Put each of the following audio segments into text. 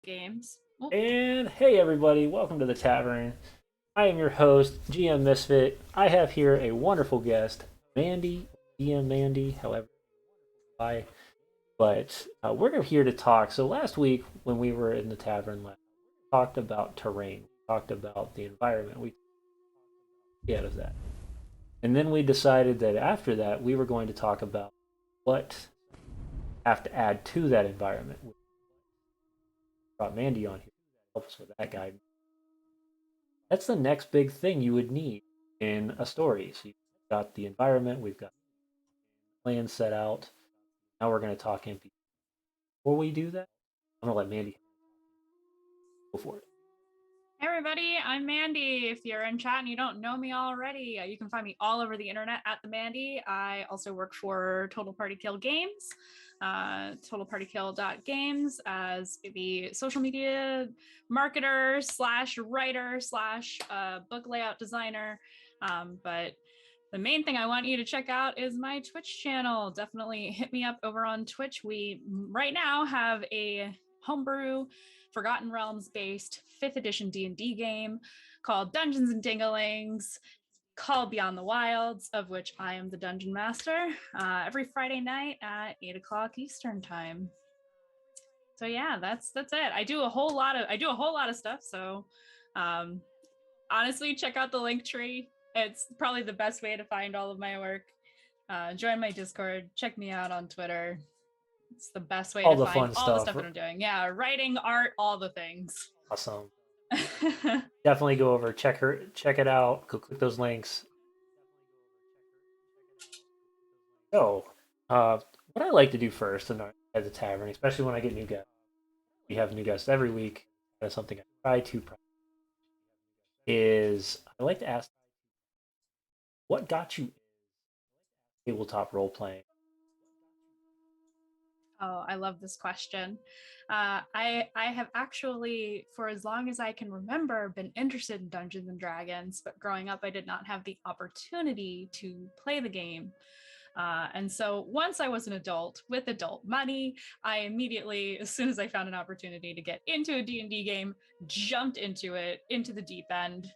Games. Oh, And hey, everybody, welcome to the tavern. I am your host, GM Misfit. I have here a wonderful guest, Mandy, GM Mandy, however, I. But we're here to talk. So last week, when we were in the tavern, we talked about terrain, we talked about the environment. We out of that, and then we decided that after that, we were going to talk about what have to add to that environment. We brought Mandy on here to help us with that guide. That's the next big thing you would need in a story. So you've got the environment, we've got plans set out. Now we're going to talk NPC. Before we do that, I'm going to let Mandy go for it. hey everybody, I'm Mandy. If you're in chat and you don't know me already, you can find me all over the internet at the Mandy. I also work for Total Party Kill Games, totalpartykill.games as the social media marketer slash writer slash book layout designer. But the main thing I want you to check out is my Twitch channel. Definitely hit me up over on Twitch. We right now have a homebrew Forgotten Realms based 5th edition D&D game called Dungeons and Dinglings, called Beyond the Wilds, of which I am the dungeon master, every Friday night at 8 o'clock Eastern time. So yeah, that's it. I do a whole lot of stuff. So honestly, check out the link tree. It's probably the best way to find all of my work. Join my Discord, check me out on Twitter. It's the best way All to the find fun all the stuff. stuff that I'm doing. Yeah, writing, art, all the things. Awesome. Definitely go over, check it out. Go click those links. So, what I like to do first at the tavern, especially when I get new guests, we have new guests every week. That's something I try to is I like to ask, what got you tabletop role playing? Oh, I love this question. I have actually, for as long as I can remember, been interested in Dungeons and Dragons, but growing up, I did not have the opportunity to play the game. And so once I was an adult with adult money, I immediately, as soon as I found an opportunity to get into a D&D game, jumped into it, into the deep end,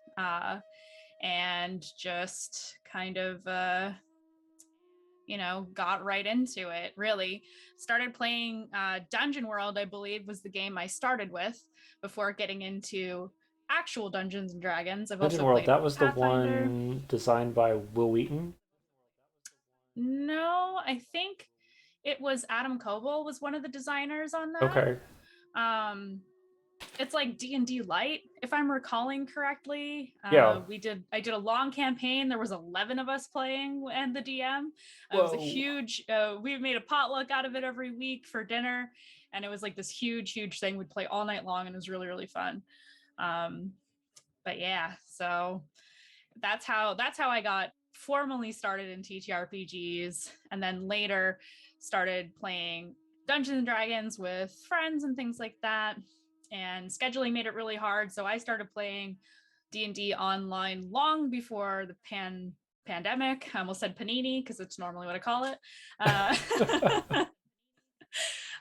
and just kind of got right into it. Really started playing Dungeon World, I believe was the game I started with before getting into actual Dungeons and Dragons. I've Dungeon also World, played that was the Pathfinder. one designed by Will Wheaton. No, I think it was Adam Coble was one of the designers on Okay. that. It's like D&D light, if I'm recalling correctly. Yeah. I did a long campaign. There was 11 of us playing and the DM. It was a Whoa. huge, we made a potluck out of it every week for dinner. And it was like this huge thing. We'd play all night long and it was really fun. Um, but yeah, so that's how I got formally started in TTRPGs, and then later started playing Dungeons and Dragons with friends and things like that. And scheduling made it really hard, so I started playing D&D online long before the pandemic. I almost said panini because it's normally what I call it.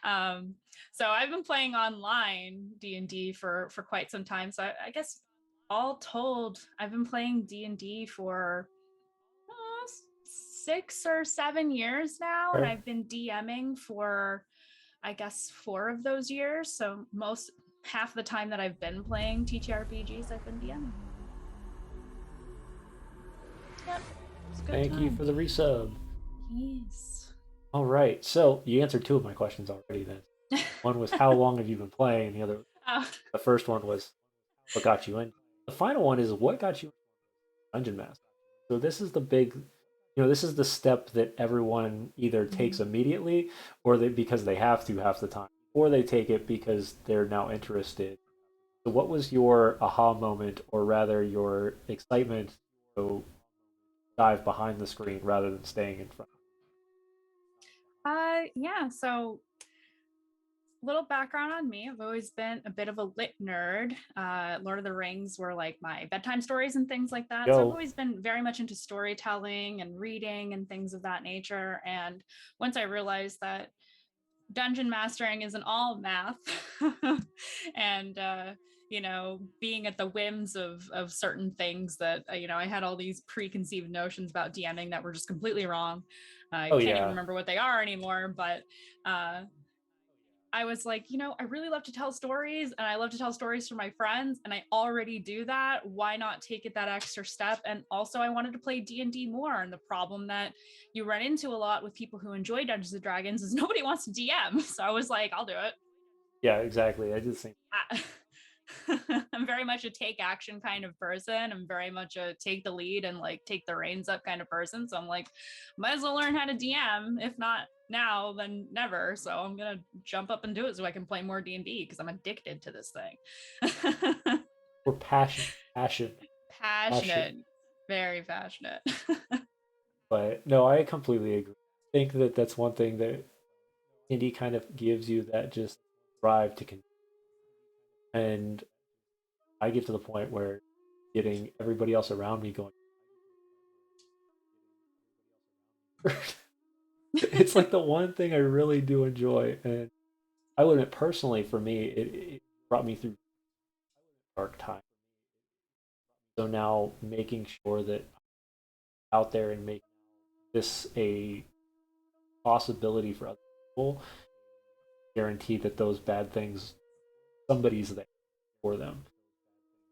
Um, so I've been playing online D&D for quite some time. So I guess all told, I've been playing D&D for 6 or 7 years now, and Okay. I've been DMing for I guess 4 of those years. So most half the time that I've been playing TTRPGs, I've been DMing. Yep, it's a good Thank you time. for the resub. Yes. All right. So you answered two of my questions already then. One was how long have you been playing? Oh, The first one was what got you in. The final one is what got you Dungeon Master. So this is the big this is the step that everyone either takes Mhm. immediately, or they because they have to half the time, or they take it because they're now interested. So what was your aha moment, or rather your excitement to dive behind the screen rather than staying in front? Yeah, so little background on me. I've always been a bit of a lit nerd. Lord of the Rings were like my bedtime stories and things like that. So I've Go. always been very much into storytelling and reading and things of that nature. And once I realized that dungeon mastering isn't all math and being at the whims of certain things that I had all these preconceived notions about DMing that were just completely wrong. I Oh can't even yeah. remember what they are anymore, but I was like, I really love to tell stories and I love to tell stories for my friends and I already do that. Why not take it that extra step? And also I wanted to play D&D more. And the problem that you run into a lot with people who enjoy Dungeons and Dragons is nobody wants to DM. So I was like, I'll do it. Yeah, exactly. I just think I, I'm very much a take action kind of person. I'm very much a take the lead and like take the reins up kind of person. So I'm like, might as well learn how to DM. If not now, then never. So I'm gonna jump up and do it so I can play more D&D because I'm addicted to this thing. we're passion. Passionate, very passionate. But no, I completely agree. I think that that's one thing that indie kind of gives you, that just drive to continue. And I get to the point where getting everybody else around me going, it's like the one thing I really do enjoy. And I would admit, personally, for me, it brought me through dark time. So now making sure that I'm out there and make this a possibility for other people, guarantee that those bad things, somebody's there for them.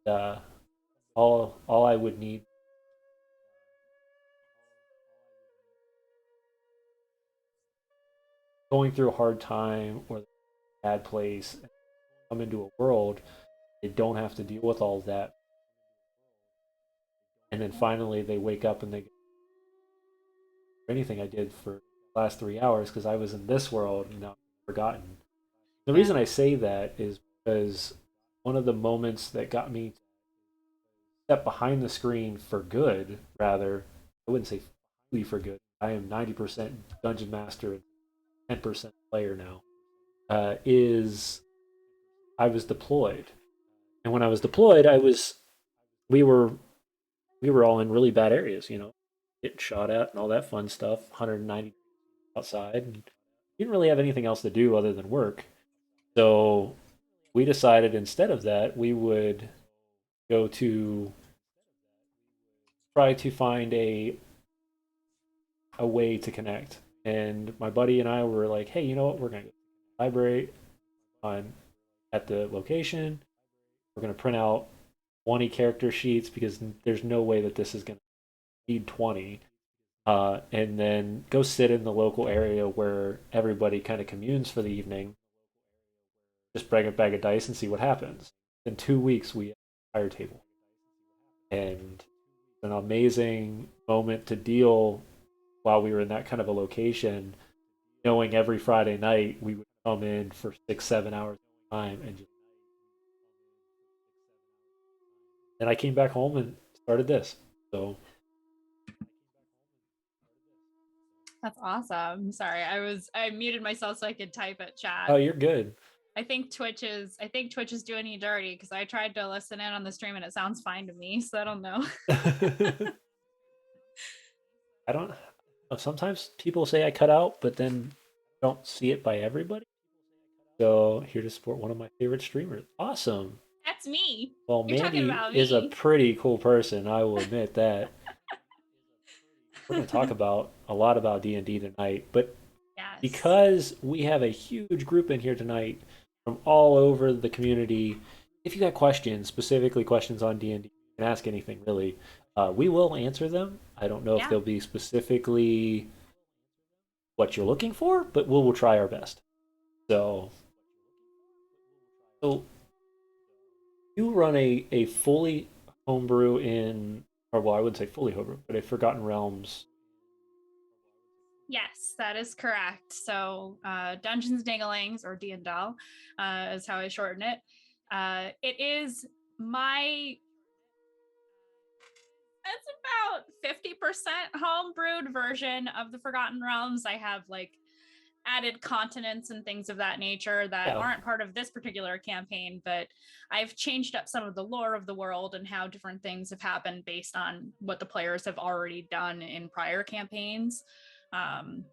Uh, all I would need, going through a hard time or a bad place, and come into a world, they don't have to deal with all of that, and then finally they wake up and they go, anything I did for the last 3 hours because I was in this world and now I've forgotten. The Yeah. reason I say that is because one of the moments that got me to step behind the screen for good, rather, I wouldn't say fully for good. I am 90% dungeon master and 10% player now. Is I was deployed, and when I was deployed, we were we were all in really bad areas, getting shot at and all that fun stuff. 190 outside, and didn't really have anything else to do other than work. So we decided instead of that, we would go to try to find a way to connect. And my buddy and I were like, hey, you know what? We're gonna go to the library on at the location. We're gonna print out 20 character sheets because there's no way that this is gonna need 20. And then go sit in the local area where everybody kind of communes for the evening. Just bring a bag of dice and see what happens. In 2 weeks, we had a fire table, and an amazing moment to deal while we were in that kind of a location, knowing every Friday night we would come in for 6, 7 hours of time and just. Then I came back home and started this. So, That's awesome. Sorry, I muted myself so I could type at oh, chat. you're good. I think Twitch is doing you dirty because I tried to listen in on the stream and it sounds fine to me, so I don't know. I don't. Sometimes people say I cut out, but then don't see it by everybody. So here to support one of my favorite streamers. Awesome. That's me. Well, You're talking Mandy about is a me. pretty cool person. I will admit that. We're going to talk about a lot about D&D tonight, but Yes. because we have a huge group in here tonight from all over the community, if you got questions, specifically questions on D&D, you can ask anything really. We will answer them. I don't know if Yeah. they'll be specifically what you're looking for, but we'll try our best. So, so you run a fully homebrew in, or well, I wouldn't say fully homebrew, but a Forgotten Realms. Yes, that is correct. So, Dungeons Dinglings, or D&Dal, is how I shorten it. It is my it's about 50% homebrewed version of the Forgotten Realms. I have like added continents and things of that nature that Yeah. aren't part of this particular campaign, but I've changed up some of the lore of the world and how different things have happened based on what the players have already done in prior campaigns, um,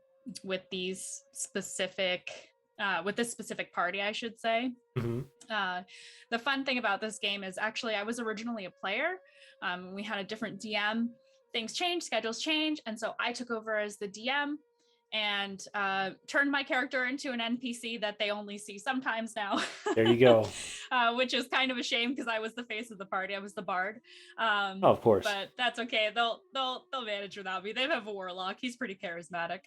with these specific with this specific party, I should say. Hmm. The fun thing about this game is actually I was originally a player. We had a different DM. Things change, schedules change, and so I took over as the DM and turned my character into an NPC that they only see sometimes now. There you go. Which is kind of a shame because I was the face of the party. I was the bard. Oh, of course. But that's okay. They'll manage without me. They have a warlock. He's pretty charismatic.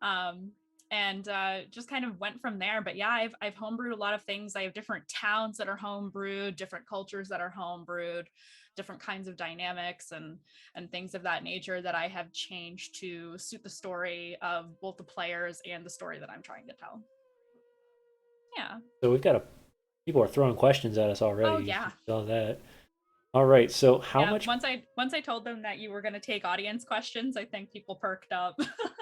Um, and just kind of went from there. But yeah, I've homebrewed a lot of things. I have different towns that are homebrewed, different cultures that are homebrewed, different kinds of dynamics and things of that nature that I have changed to suit the story of both the players and the story that I'm trying to tell. Yeah. So we've got people are throwing questions at us already. Oh yeah. So that. All right. So how Yeah. much? Once I told them that you were going to take audience questions, I think people perked up.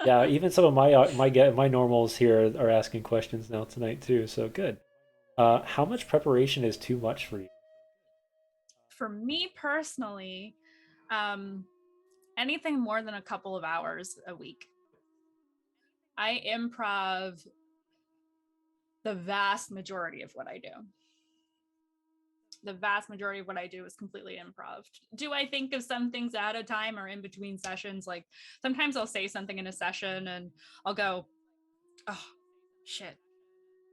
Yeah, even some of my normals here are asking questions now tonight too. So good. How much preparation is too much for you? For me personally, um, anything more than a couple of hours a week. I improv the vast majority of what I do. The vast majority of what I do is completely improv. Do I think of some things at a time or in between sessions? Like sometimes I'll say something in a session and I'll go, oh, shit,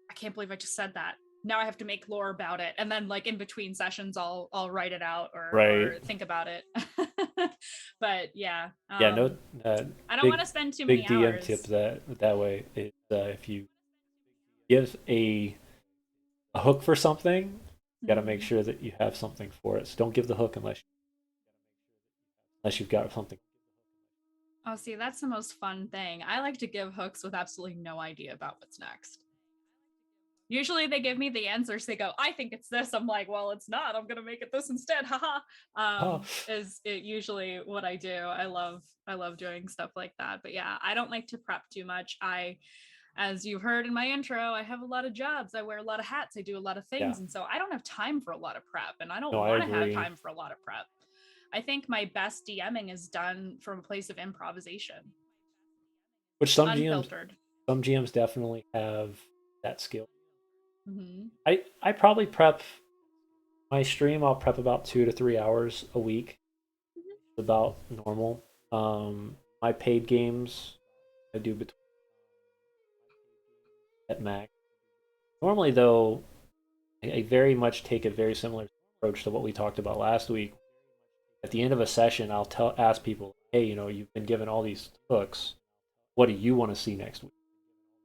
I can't believe I just said that. Now I have to make lore about it. And then like in between sessions, I'll write it out or Right. think about it. But yeah, Yeah. No. I don't want Big to spend too big many DM tip hours. that way is if you give a hook for something, you got to make Mhm. sure that you have something for it. So don't give the hook unless you've got something. Oh, see, that's the most fun thing. I like to give hooks with absolutely no idea about what's next. Usually they give me the answers. They go, I think it's this. I'm like, well, it's not. I'm gonna make it this instead. Haha. Oh, Is it usually what I do. I love doing stuff like that. But yeah, I don't like to prep too much. As you heard in my intro, I have a lot of jobs. I wear a lot of hats. I do a lot of yeah. things. And so I don't have time for a lot of prep. And I don't No, I want to have agree. time for a lot of prep. I think my best DMing is done from a place of improvisation, Which unfiltered. some GMs definitely have that skill. Mm-hmm. I probably prep my stream. I'll prep about 2 to 3 hours a week. About normal. My paid games I do between at max. Normally, though, I very much take a very similar approach to what we talked about last week. At the end of a session, ask people, "Hey, you've been given all these hooks. What do you want to see next week?"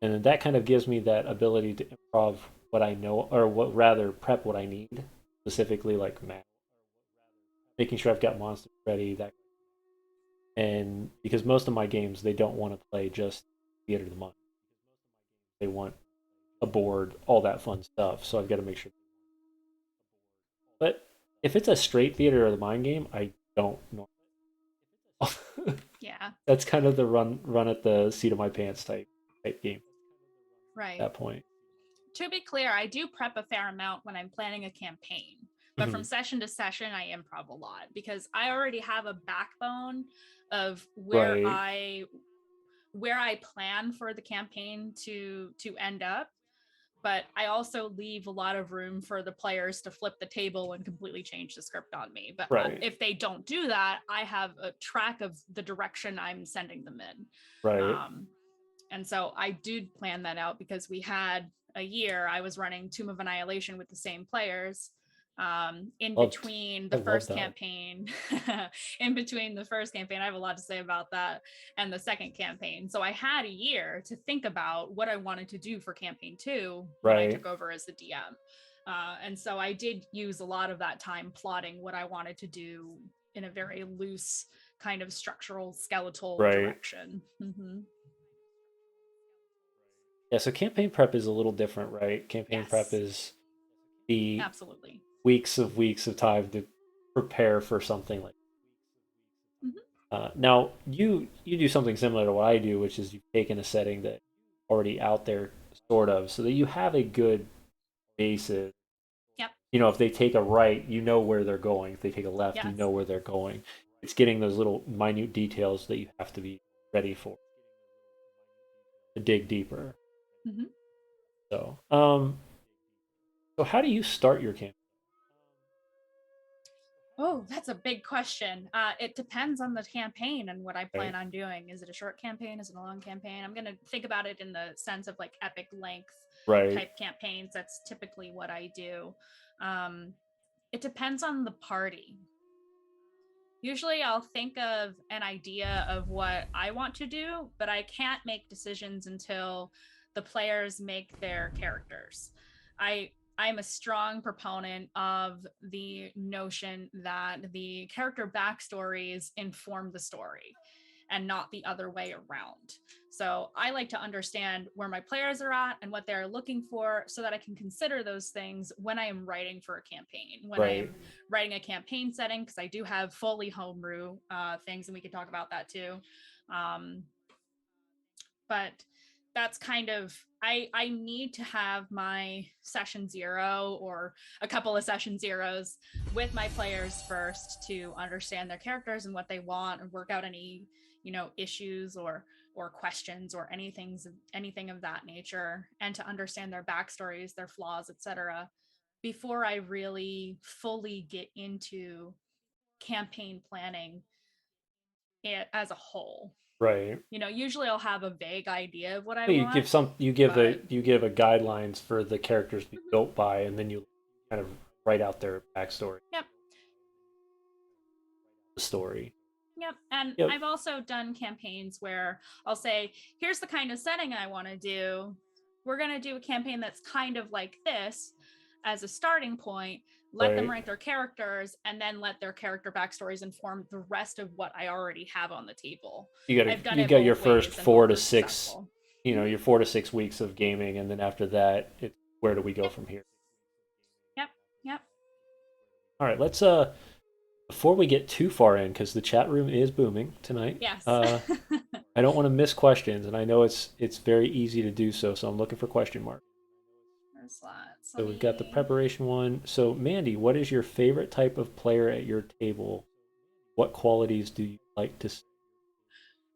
And then that kind of gives me that ability to improv what I know, or what rather prep what I need, specifically like map, making sure I've got monsters ready. That and because most of my games they don't want to play just theater of the month, they want a board, all that fun stuff. So I've got to make sure. But if it's a straight theater of the mind game, I don't know. Yeah, That's kind of the run at the seat of my pants type game at right. that point. To be clear, I do prep a fair amount when I'm planning a campaign. But from Mhm. session to session, I improv a lot because I already have a backbone of Right, where I plan for the campaign to end up, but I also leave a lot of room for the players to flip the table and completely change the script on me. But right, if they don't do that, I have a track of the direction I'm sending them in. right. Um, and so I did plan that out because we had a year I was running Tomb of Annihilation with the same players. In Loved. between I the love first that one. campaign, in between the first campaign, I have a lot to say about that, and the second campaign. So I had a year to think about what I wanted to do for campaign 2 when I Right. took over as the DM. And so I did use a lot of that time plotting what I wanted to do in a very loose kind of structural skeletal Right. direction. Yeah, so campaign prep is a little different, right? Campaign prep Yes, is the absolutely. weeks of time to prepare for something like Hmm. now you do something similar to what I do, which is you've taken a setting that already out there sort of so that you have a good basis. Yep. You know, if they take a right, you know where they're going. If they take a left, you know Yes. where they're going. It's getting those little minute details that you have to be ready for to dig deeper. Hmm. So, so how do you start your campaign? Oh, that's a big question. It depends on the campaign and what I plan Right, on doing. Is it a short campaign? Is it a long campaign? I'm going to think about it in the sense of like epic length right, type campaigns. That's typically what I do. Um, it depends on the party. Usually I'll think of an idea of what I want to do, but I can't make decisions until the players make their characters. I I'm a strong proponent of the notion that the character backstories inform the story and not the other way around. So I like to understand where my players are at and what they're looking for so that I can consider those things when I am writing for a campaign, when I right, am writing a campaign setting, because I do have fully homebrew things and we can talk about that too. Um, but that's kind of I need to have my session zero or a couple of session zeros with my players first to understand their characters and what they want and work out any issues or questions or anything of that nature, and to understand their backstories, their flaws, etc., before I really fully get into campaign planning it as a whole. right. Usually I'll have a vague idea of what I Well, want, but you give a guidelines for the characters to be built by, and then you kind of write out their backstory, yep, the story. yep. And Yep. I've also done campaigns where I'll say, here's the kind of setting I want to do. We're going to do a campaign that's kind of like this as a starting point. Let them Right. write their characters and then let their character backstories inform the rest of what I already have on the table. I've done You it got your both first ways and both were successful. your 4 to 6 weeks of gaming, and then after that, it's where do we go Yep, from here? yep, yep. All right, let's before we get too far in, because the chat room is booming tonight. Yes. I don't want to miss questions, and I know it's very easy to do so. So I'm looking for question marks. Slots. Let So we've got the me. preparation one. So Mandy, what is your favorite type of player at your table? What qualities do you like to see?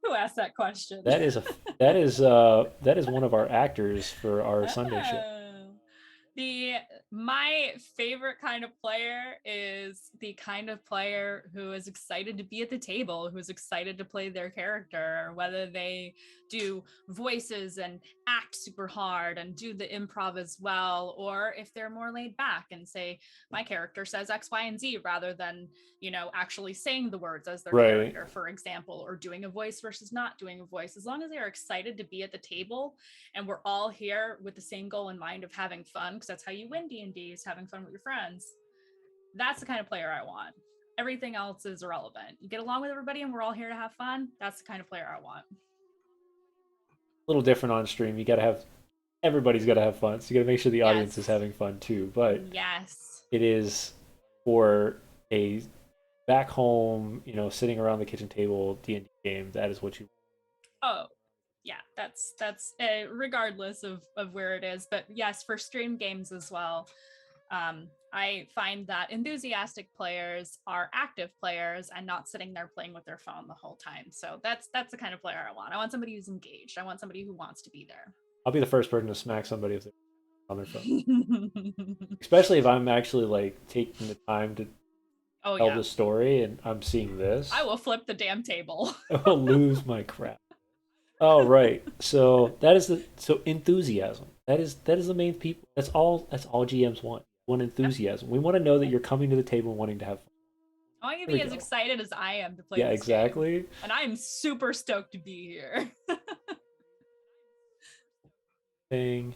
Who asked that question? That is a that is one of our actors for our Sunday show. Oh. The My favorite kind of player is the kind of player who is excited to be at the table, who's excited to play their character, whether they do voices and act super hard and do the improv as well, or if they're more laid back and say, my character says X, Y, and Z rather than, actually saying the words as their Right. character, for example, or doing a voice versus not doing a voice. As long as they are excited to be at the table and we're all here with the same goal in mind of having fun, because that's how you win D&D, is having fun with your friends. That's the kind of player I want. Everything else is irrelevant. You get along with everybody and we're all here to have fun. That's the kind of player I want. A little different on stream. You got to have everybody's got to have fun. So you got to make sure the audience is Yes. having fun too. But Yes. it is for a back home, sitting around the kitchen table D&D game. That is what you. Oh, yeah, that's regardless of where it is. But yes, for stream games as well. I find that enthusiastic players are active players and not sitting there playing with their phone the whole time. So that's the kind of player I want. I want somebody who's engaged. I want somebody who wants to be there. I'll be the first person to smack somebody if they're on their phone. Especially if I'm actually like taking the time to Oh tell yeah. the story and I'm seeing I this, will flip the damn table. I will lose my crap. Oh right. So enthusiasm. That is the main people. That's all GMs want. Want Yep. enthusiasm. We want to know that you're coming to the table wanting to have fun. I want you to There we be as go. excited as I am to play Yeah, this game. exactly. And I am super stoked to be here. Thing.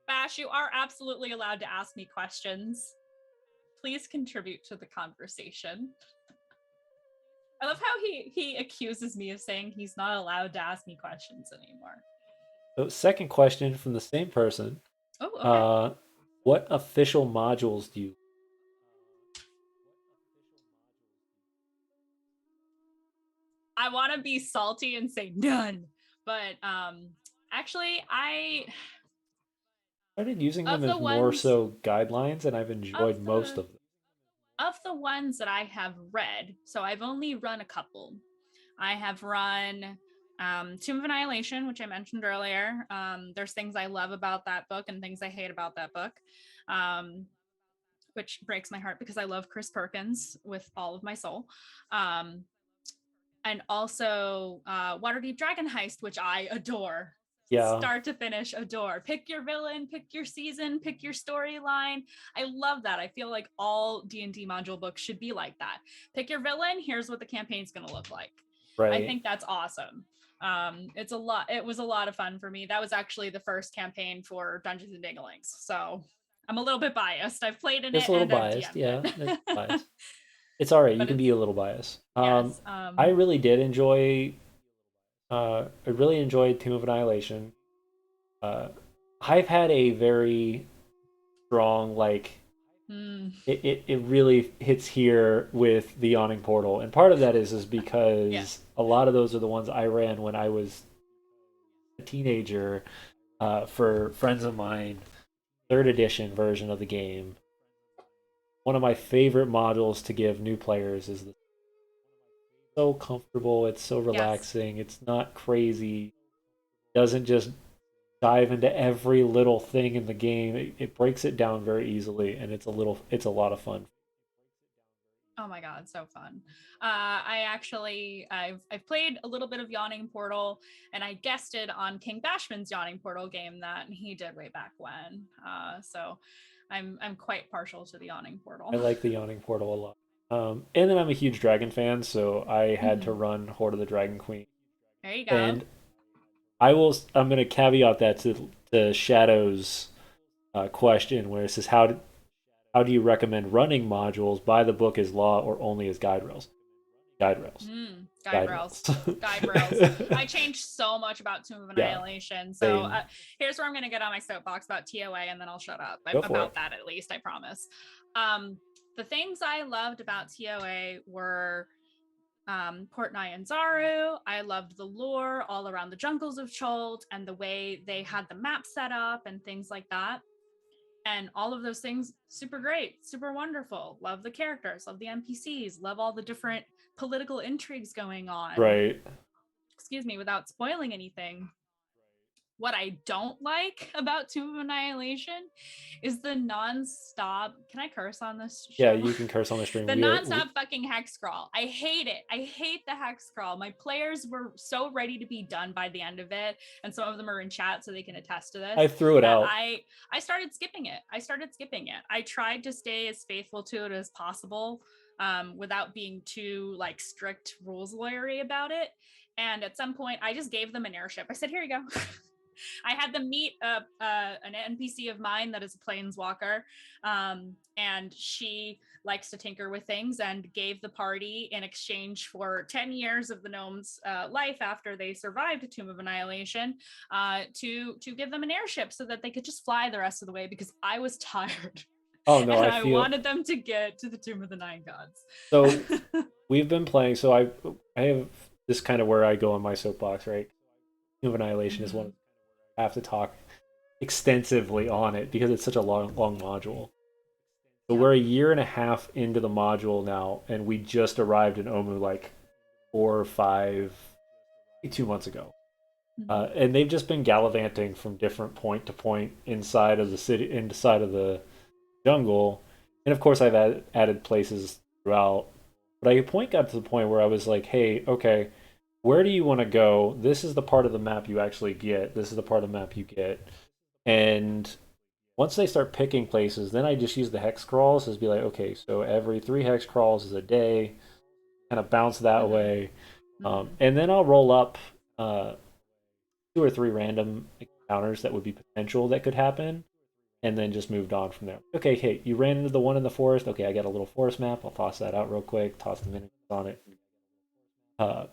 Bash, you are absolutely allowed to ask me questions. please contribute to the conversation. I love how he accuses me of saying he's not allowed to ask me questions anymore. So, second question from the same person. Oh, okay. What official modules do you? I want to be salty and say none, but actually, I Started using them of as the more ones so guidelines, and I've enjoyed of most the of them. of the ones that I have read, so I've only run a couple. I have run Tomb of Annihilation, which I mentioned earlier. There's things I love about that book and things I hate about that book, which breaks my heart because I love Chris Perkins with all of my soul. And also Waterdeep Dragon Heist, which I adore. Yeah, Start to finish, adore. Pick your villain, pick your season, pick your storyline. I love that. I feel like all D&D module books should be like that. Pick your villain, here's what the campaign's going to look like. I right. think that's awesome. It was a lot of fun for me. That was actually the first campaign for Dungeons and Dinglings, so I'm a little bit biased. I've played in It's it a little and I've biased. DM'd Yeah, it's it. biased. It's all right. You But can it's be a little biased. yes. I really did enjoy. I really enjoyed Tomb of Annihilation. I've had a very strong like it really hits here with the Yawning Portal, and part of that is Yeah. because a lot of those are the ones I ran when I was a teenager for friends of mine. Third edition version of the game. One of my favorite modules to give new players is so comfortable. It's so Yes. relaxing. It's not crazy. Doesn't just dive into every little thing in the game. It breaks it down very easily, and it's a lot of fun. Oh my god, so fun. I've played a little bit of Yawning Portal, and I guested on King Bashman's Yawning Portal game that he did way back when. So I'm quite partial to the Yawning Portal. I like the Yawning Portal a lot. And then I'm a huge Dragon fan, so I had to Mhm. run Horde of the Dragon Queen. There you go. And I'm going to caveat that to the Shadows question, where it says how do you recommend running modules? By the book as law or only as guide rails? Guide rails. Guide Guide rails. rails. Guide rails. I changed so much about Tomb of Yeah, Annihilation. So same. here's where I'm going to get on my soapbox about TOA, and then I'll shut up Go for about it. that, at least, I promise. The things I loved about TOA were Portnai and Zaru. I loved the lore all around the jungles of Chult and the way they had the map set up and things like that. And all of those things, super great, super wonderful. Love the characters, love the NPCs, love all the different political intrigues going on. Right. Excuse me, without spoiling anything. What I don't like about Tomb of Annihilation is the non-stop. Can I curse on this Yeah, show? you can curse on the stream. The non-stop fucking hex scrawl. I hate it. I hate the hex scrawl. My players were so ready to be done by the end of it, and some of them are in chat so they can attest to this. I threw it that out. I started skipping it. I tried to stay as faithful to it as possible, without being too like strict rules lawyery about it. And at some point, I just gave them an airship. I said, "Here you go." I had them meet an NPC of mine that is a planeswalker, and she likes to tinker with things, and gave the party in exchange for 10 years of the gnome's life after they survived a Tomb of Annihilation, to give them an airship so that they could just fly the rest of the way because I was tired. Oh no, And I I feel wanted them to get to the Tomb of the Nine Gods. so. We've been playing. So I have this kind of where I go on my soapbox, right? Tomb of Annihilation is one Mhm. I have to talk extensively on it because it's such a long module. So Yep. we're a year and a half into the module now, and we just arrived in Omu like 4 or 5, 2 months ago. Mhm. And they've just been gallivanting from different point to point inside of the city, inside of the jungle. And of course, I've added places throughout. But a point got to the point where I was like, hey, okay, where do you want to go? This is the part of the map you actually get. This is the part of the map you get. And once they start picking places, then I just use the hex crawls as be like, okay, so every 3 hex crawls is a day, kind of bounce that Mhm. way. Mhm. And then I'll roll up 2 or 3 random encounters that would be potential that could happen. and then just moved on from there. Okay, hey, you ran into the one in the forest. Okay, I got a little forest map. I'll toss that out real quick. Toss the minions on it. Uh,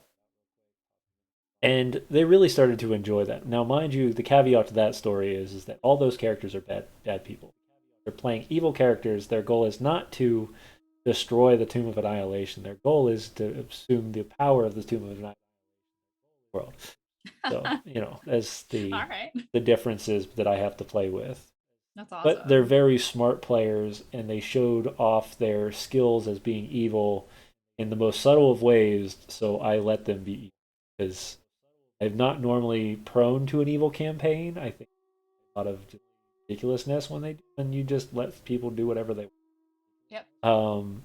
and they really started to enjoy that. Now, mind you, the caveat to that story is that all those characters are bad people. They're playing evil characters. Their goal is not to destroy the Tomb of Annihilation. Their goal is to assume the power of the Tomb of Annihilation world. So, that's All right. the differences that I have to play with. That's But they're awesome. very smart players, and they showed off their skills as being evil in the most subtle of ways. So I let them be evil because I'm not normally prone to an evil campaign. I think a lot of just ridiculousness when you just let people do whatever they Yep. want.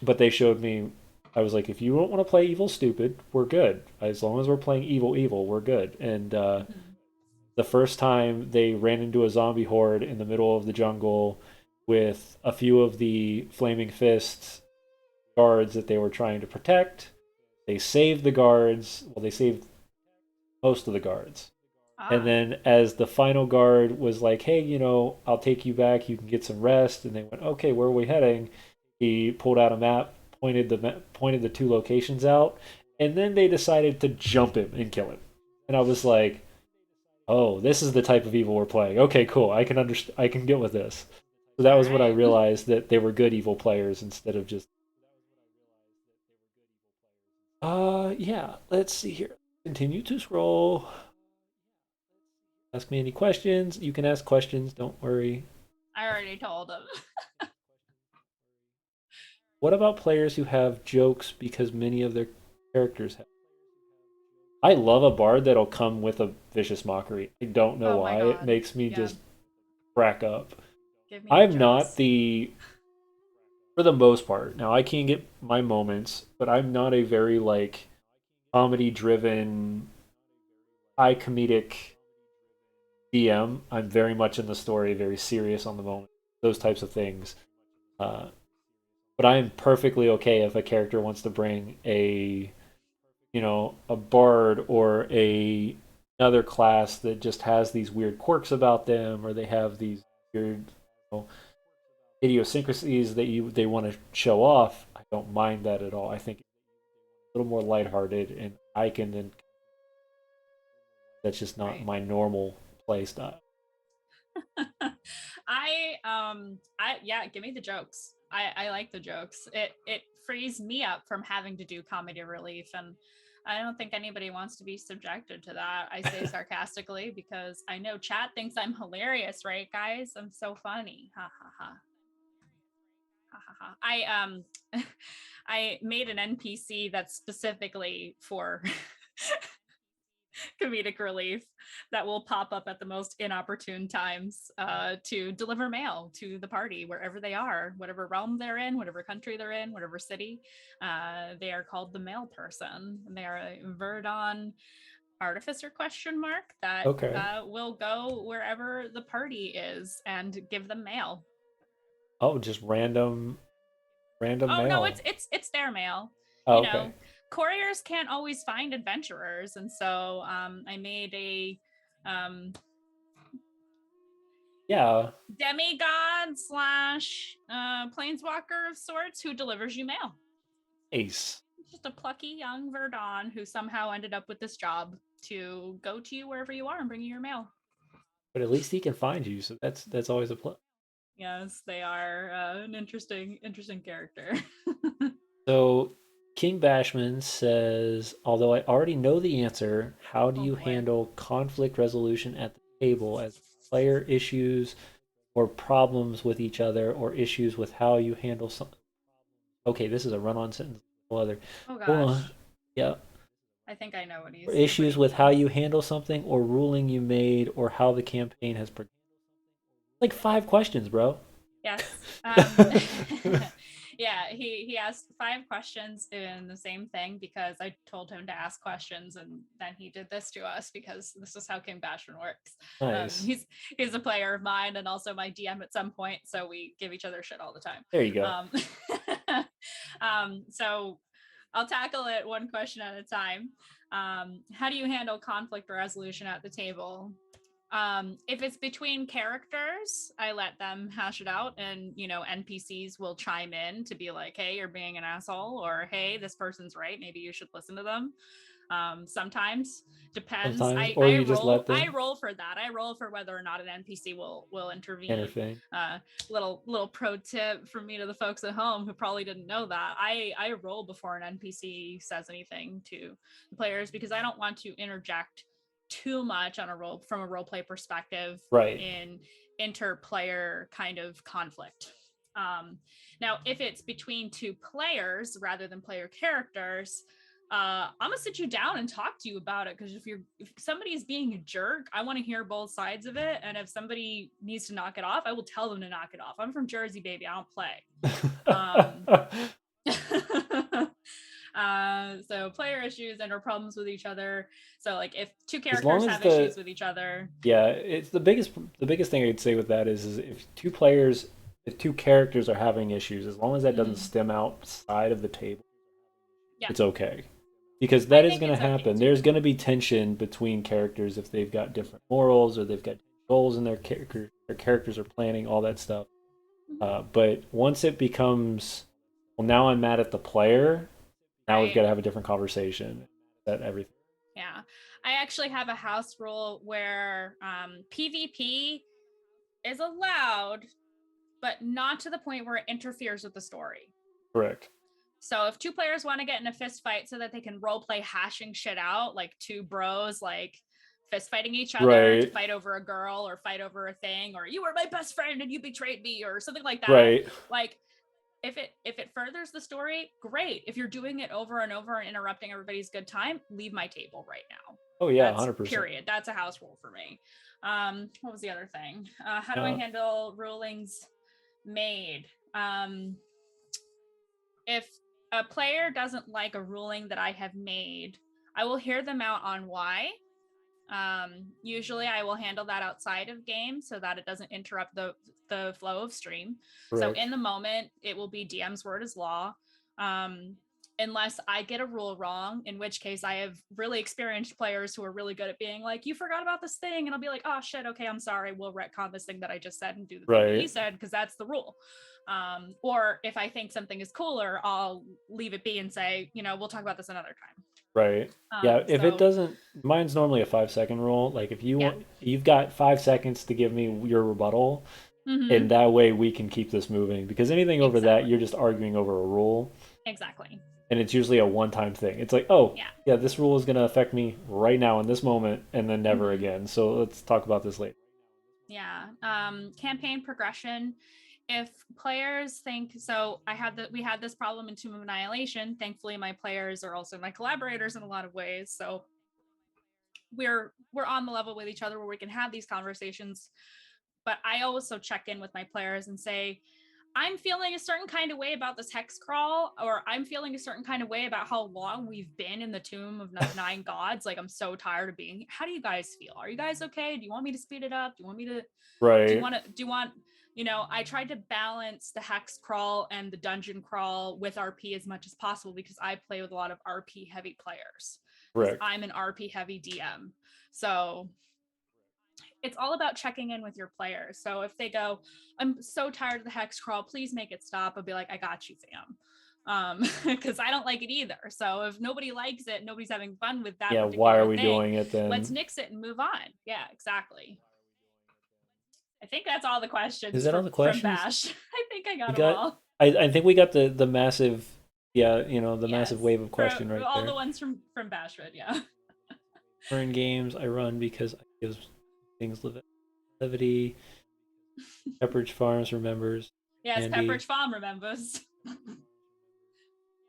But they showed me. I was like, if you don't want to play evil stupid, we're good. As long as we're playing evil, we're good. And Mhm. the first time they ran into a zombie horde in the middle of the jungle with a few of the Flaming Fists guards that they were trying to protect. They saved the guards. Well, they saved most of the guards. And Ah. then as the final guard was like, hey, I'll take you back. You can get some rest. And they went, okay, where are we heading? He pulled out a map, pointed the two locations out, and then they decided to jump him and kill him. And I was like, oh, this is the type of evil we're playing. Okay, cool. I can understand. I can get with this. So that All was when I right. realized that they were good evil players instead of just. Yeah. Let's see here. Continue to scroll. Ask me any questions. You can ask questions. Don't worry. I already told him. What about players who have jokes because many of their characters have? I love a bard that'll come with a vicious mockery. I don't know Oh my why. It god. makes me Yeah. just crack up. Give me the I'm not jokes. for the most part. Now I can get my moments, but I'm not a very like comedy driven, high comedic DM. I'm very much in the story, very serious on the moment. Those types of things. Uh, but I am perfectly okay if a character wants to bring a bard or another class that just has these weird quirks about them, or they have these weird idiosyncrasies that they want to show off. I don't mind that at all. I think it's a little more lighthearted, and I can then that's just not Right. my normal play style. I yeah, give me the jokes. I like the jokes. It frees me up from having to do comedy relief, and I don't think anybody wants to be subjected to that. I say sarcastically because I know chat thinks I'm hilarious, right guys? I'm so funny. Ha ha ha. Ha ha ha. I made an NPC that's specifically for comedic relief that will pop up at the most inopportune times to deliver mail to the party wherever they are, whatever realm they're in, whatever country they're in, whatever city. They are called the mail person. They are a Verdon artificer question mark that Okay. will go wherever the party is and give them mail. Oh, just random Oh no, mail. it's their mail. Oh, You okay. know, couriers can't always find adventurers, and so I made a Yeah. demigod slash planeswalker of sorts who delivers you mail. Ace. Just a plucky young Verdon who somehow ended up with this job to go to you wherever you are and bring you your mail. But at least he can find you, so that's always a plus. Yes, they are an interesting character. So King Bashman says, although I already know the answer, how do Oh you boy. handle conflict resolution at the table as player issues or problems with each other or issues with how you handle some? Okay, this is a run-on sentence. Other. Oh Hold on. gosh. Yeah. I think I know what Or what issues he with how means. you handle something or ruling you made or how the campaign has progressed. Like 5 questions, bro. Yes. Yeah, he asked 5 questions in the same thing because I told him to ask questions, and then he did this to us because this is how King Bashman works. Nice. He's a player of mine and also my DM at some point, so we give each other shit all the time. There you go. Um, so I'll tackle it one question at a time. How do you handle conflict resolution at the table? If it's between characters, I let them hash it out, and NPCs will chime in to be like, hey, you're being an asshole, or hey, this person's right, maybe you should listen to them. Sometimes depends. Sometimes, I or I you just let roll I them roll for that. I roll for whether or not an NPC will intervene. intervene. Little pro tip from me to the folks at home who probably didn't know that. I roll before an NPC says anything to the players, because I don't want to interject too much on from a role play perspective Right. in interplayer kind of conflict. Now, if it's between two players rather than player characters, I'm gonna sit you down and talk to you about it, because if somebody is being a jerk, I want to hear both sides of it, and if somebody needs to knock it off, I will tell them to knock it off. I'm from Jersey, baby. I don't play. So player issues and or problems with each other. So like if two As long characters as have issues with each other. yeah, it's the biggest thing I'd say with that is if two characters are having issues, as long as that doesn't stem outside of the table, Yeah, it's okay. Because that is think going to it's okay happen. too. There's going to be tension between characters if they've got different morals or they've got goals in their characters are planning all that stuff. But once it becomes, well, now I'm mad at the player. Now we've got to have a different conversation. That everything. Yeah, I actually have a house rule where PvP is allowed, but not to the point where it interferes with the story. Correct. So if two players want to get in a fist fight so that they can role play hashing shit out, like two bros like fist fighting each other to fight over a girl or fight over a thing, or you were my best friend and you betrayed me, or something like that. Right. Like if it furthers the story, great. If you're doing it over and over and interrupting everybody's good time, leave my table right now. Oh yeah, 100%. Period. That's a house rule for me. What was the other thing? How do I handle rulings made? If a player doesn't like a ruling that I have made, I will hear them out on why. Usually I will handle that outside of game so that it doesn't interrupt the flow of stream. Correct. So in the moment, it will be DM's word is law. Unless I get a rule wrong, in which case I have really experienced players who are really good at being like, you forgot about this thing. And I'll be like, oh shit, okay, I'm sorry. We'll retcon this thing that I just said and do the thing that you said, because that's the rule. Or if I think something is cooler, I'll leave it be and say, we'll talk about this another time. Right. Yeah, if it doesn't, mine's normally a 5-second rule. Like if you want, you've got 5 seconds to give me your rebuttal, and that way we can keep this moving. Because anything over that, you're just arguing over a rule. Exactly. And it's usually a one-time thing. It's like, oh, yeah, this rule is going to affect me right now in this moment, and then never again. So let's talk about this later. Yeah. Campaign progression. If players think so, we had this problem in Tomb of Annihilation. Thankfully, my players are also my collaborators in a lot of ways. So we're on the level with each other where we can have these conversations. But I also check in with my players and say, I'm feeling a certain kind of way about this hex crawl, or I'm feeling a certain kind of way about how long we've been in the Tomb of Nine Gods. Like, I'm so tired of being. How do you guys feel? Are you guys okay? Do you want me to speed it up? Do you want me to? Right. Do you want? I tried to balance the hex crawl and the dungeon crawl with RP as much as possible, because I play with a lot of RP heavy players. Correct. I'm an RP heavy DM, so it's all about checking in with your players. So if they go, I'm so tired of the hex crawl, please make it stop, I'll be like, I got you, fam. Because I don't like it either. So if nobody likes it, nobody's having fun with that. Yeah, why are we doing it then? Let's nix it and move on. Yeah, exactly. I think that's all the questions. Is that all the questions? From Bash? I think I got them all. I think we got the massive, massive wave of question right all there. All the ones from Bashwood, yeah. Run games I run because I give things levity. Pepperidge Farms remembers. Yes, Pepperidge Farm remembers.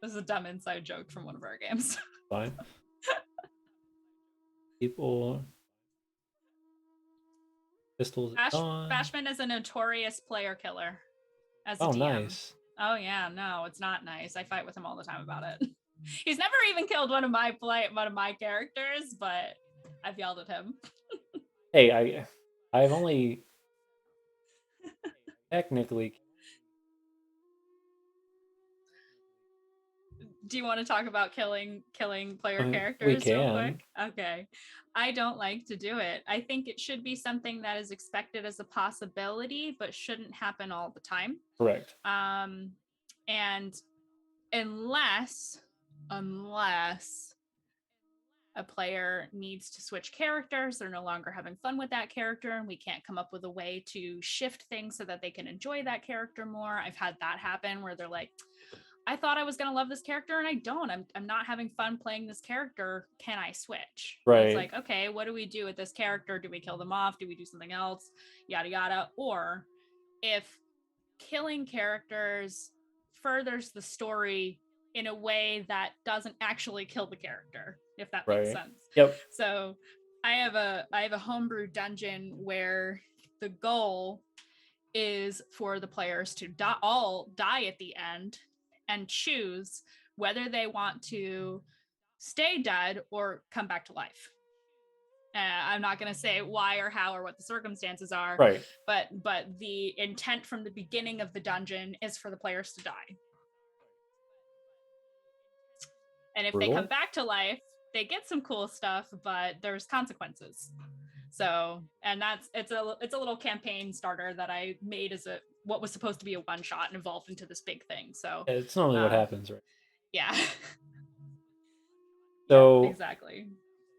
This is a dumb inside joke from one of our games. Fine. People. Pistols. Bashman is a notorious player killer. As a DM. Nice. Oh yeah, no, it's not nice. I fight with him all the time about it. He's never even killed one of my characters, but I've yelled at him. Hey, I've only technically. Do you want to talk about killing player We characters real can. quick? Okay. I don't like to do it. I think it should be something that is expected as a possibility, but shouldn't happen all the time. Correct. And unless a player needs to switch characters, they're no longer having fun with that character, and we can't come up with a way to shift things so that they can enjoy that character more. I've had that happen where they're like, I thought I was going to love this character and I don't. I'm not having fun playing this character. Can I switch? And it's Right. like, okay, what do we do with this character? Do we kill them off? Do we do something else? Yada, yada. Or if killing characters furthers the story in a way that doesn't actually kill the character, if that makes Right. sense. Yep. So I have a homebrew dungeon where the goal is for the players to all die at the end and choose whether they want to stay dead or come back to life. I'm not going to say why or how or what the circumstances are, Right. but the intent from the beginning of the dungeon is for the players to die. And if they come back to life, they get some cool stuff, but there's consequences. So, and it's a little campaign starter that I made as what was supposed to be a one shot and evolved into this big thing. So it's normally what happens, right? Yeah. So yeah, exactly.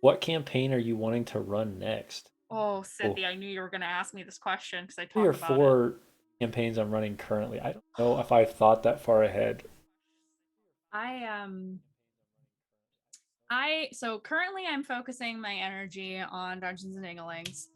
What campaign are you wanting to run next? Oh, Cynthia, I knew you were going to ask me this question because I talked 3 or about 4 campaigns I'm running currently. I don't know if I've thought that far ahead. So currently I'm focusing my energy on Dungeons and Dinglings.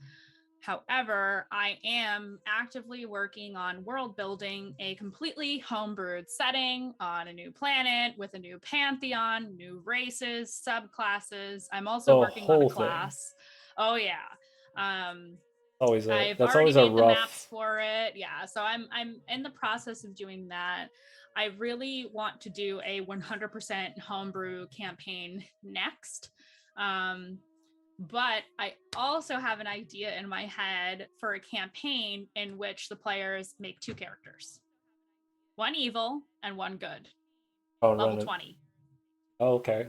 However, I am actively working on world building a completely homebrewed setting on a new planet with a new pantheon, new races, subclasses. I'm also working on a class. Oh yeah. I've already made the maps for it. Yeah, so I'm in the process of doing that. I really want to do a 100% homebrew campaign next. But I also have an idea in my head for a campaign in which the players make 2 characters. One evil and one good. Level 20. Oh, okay.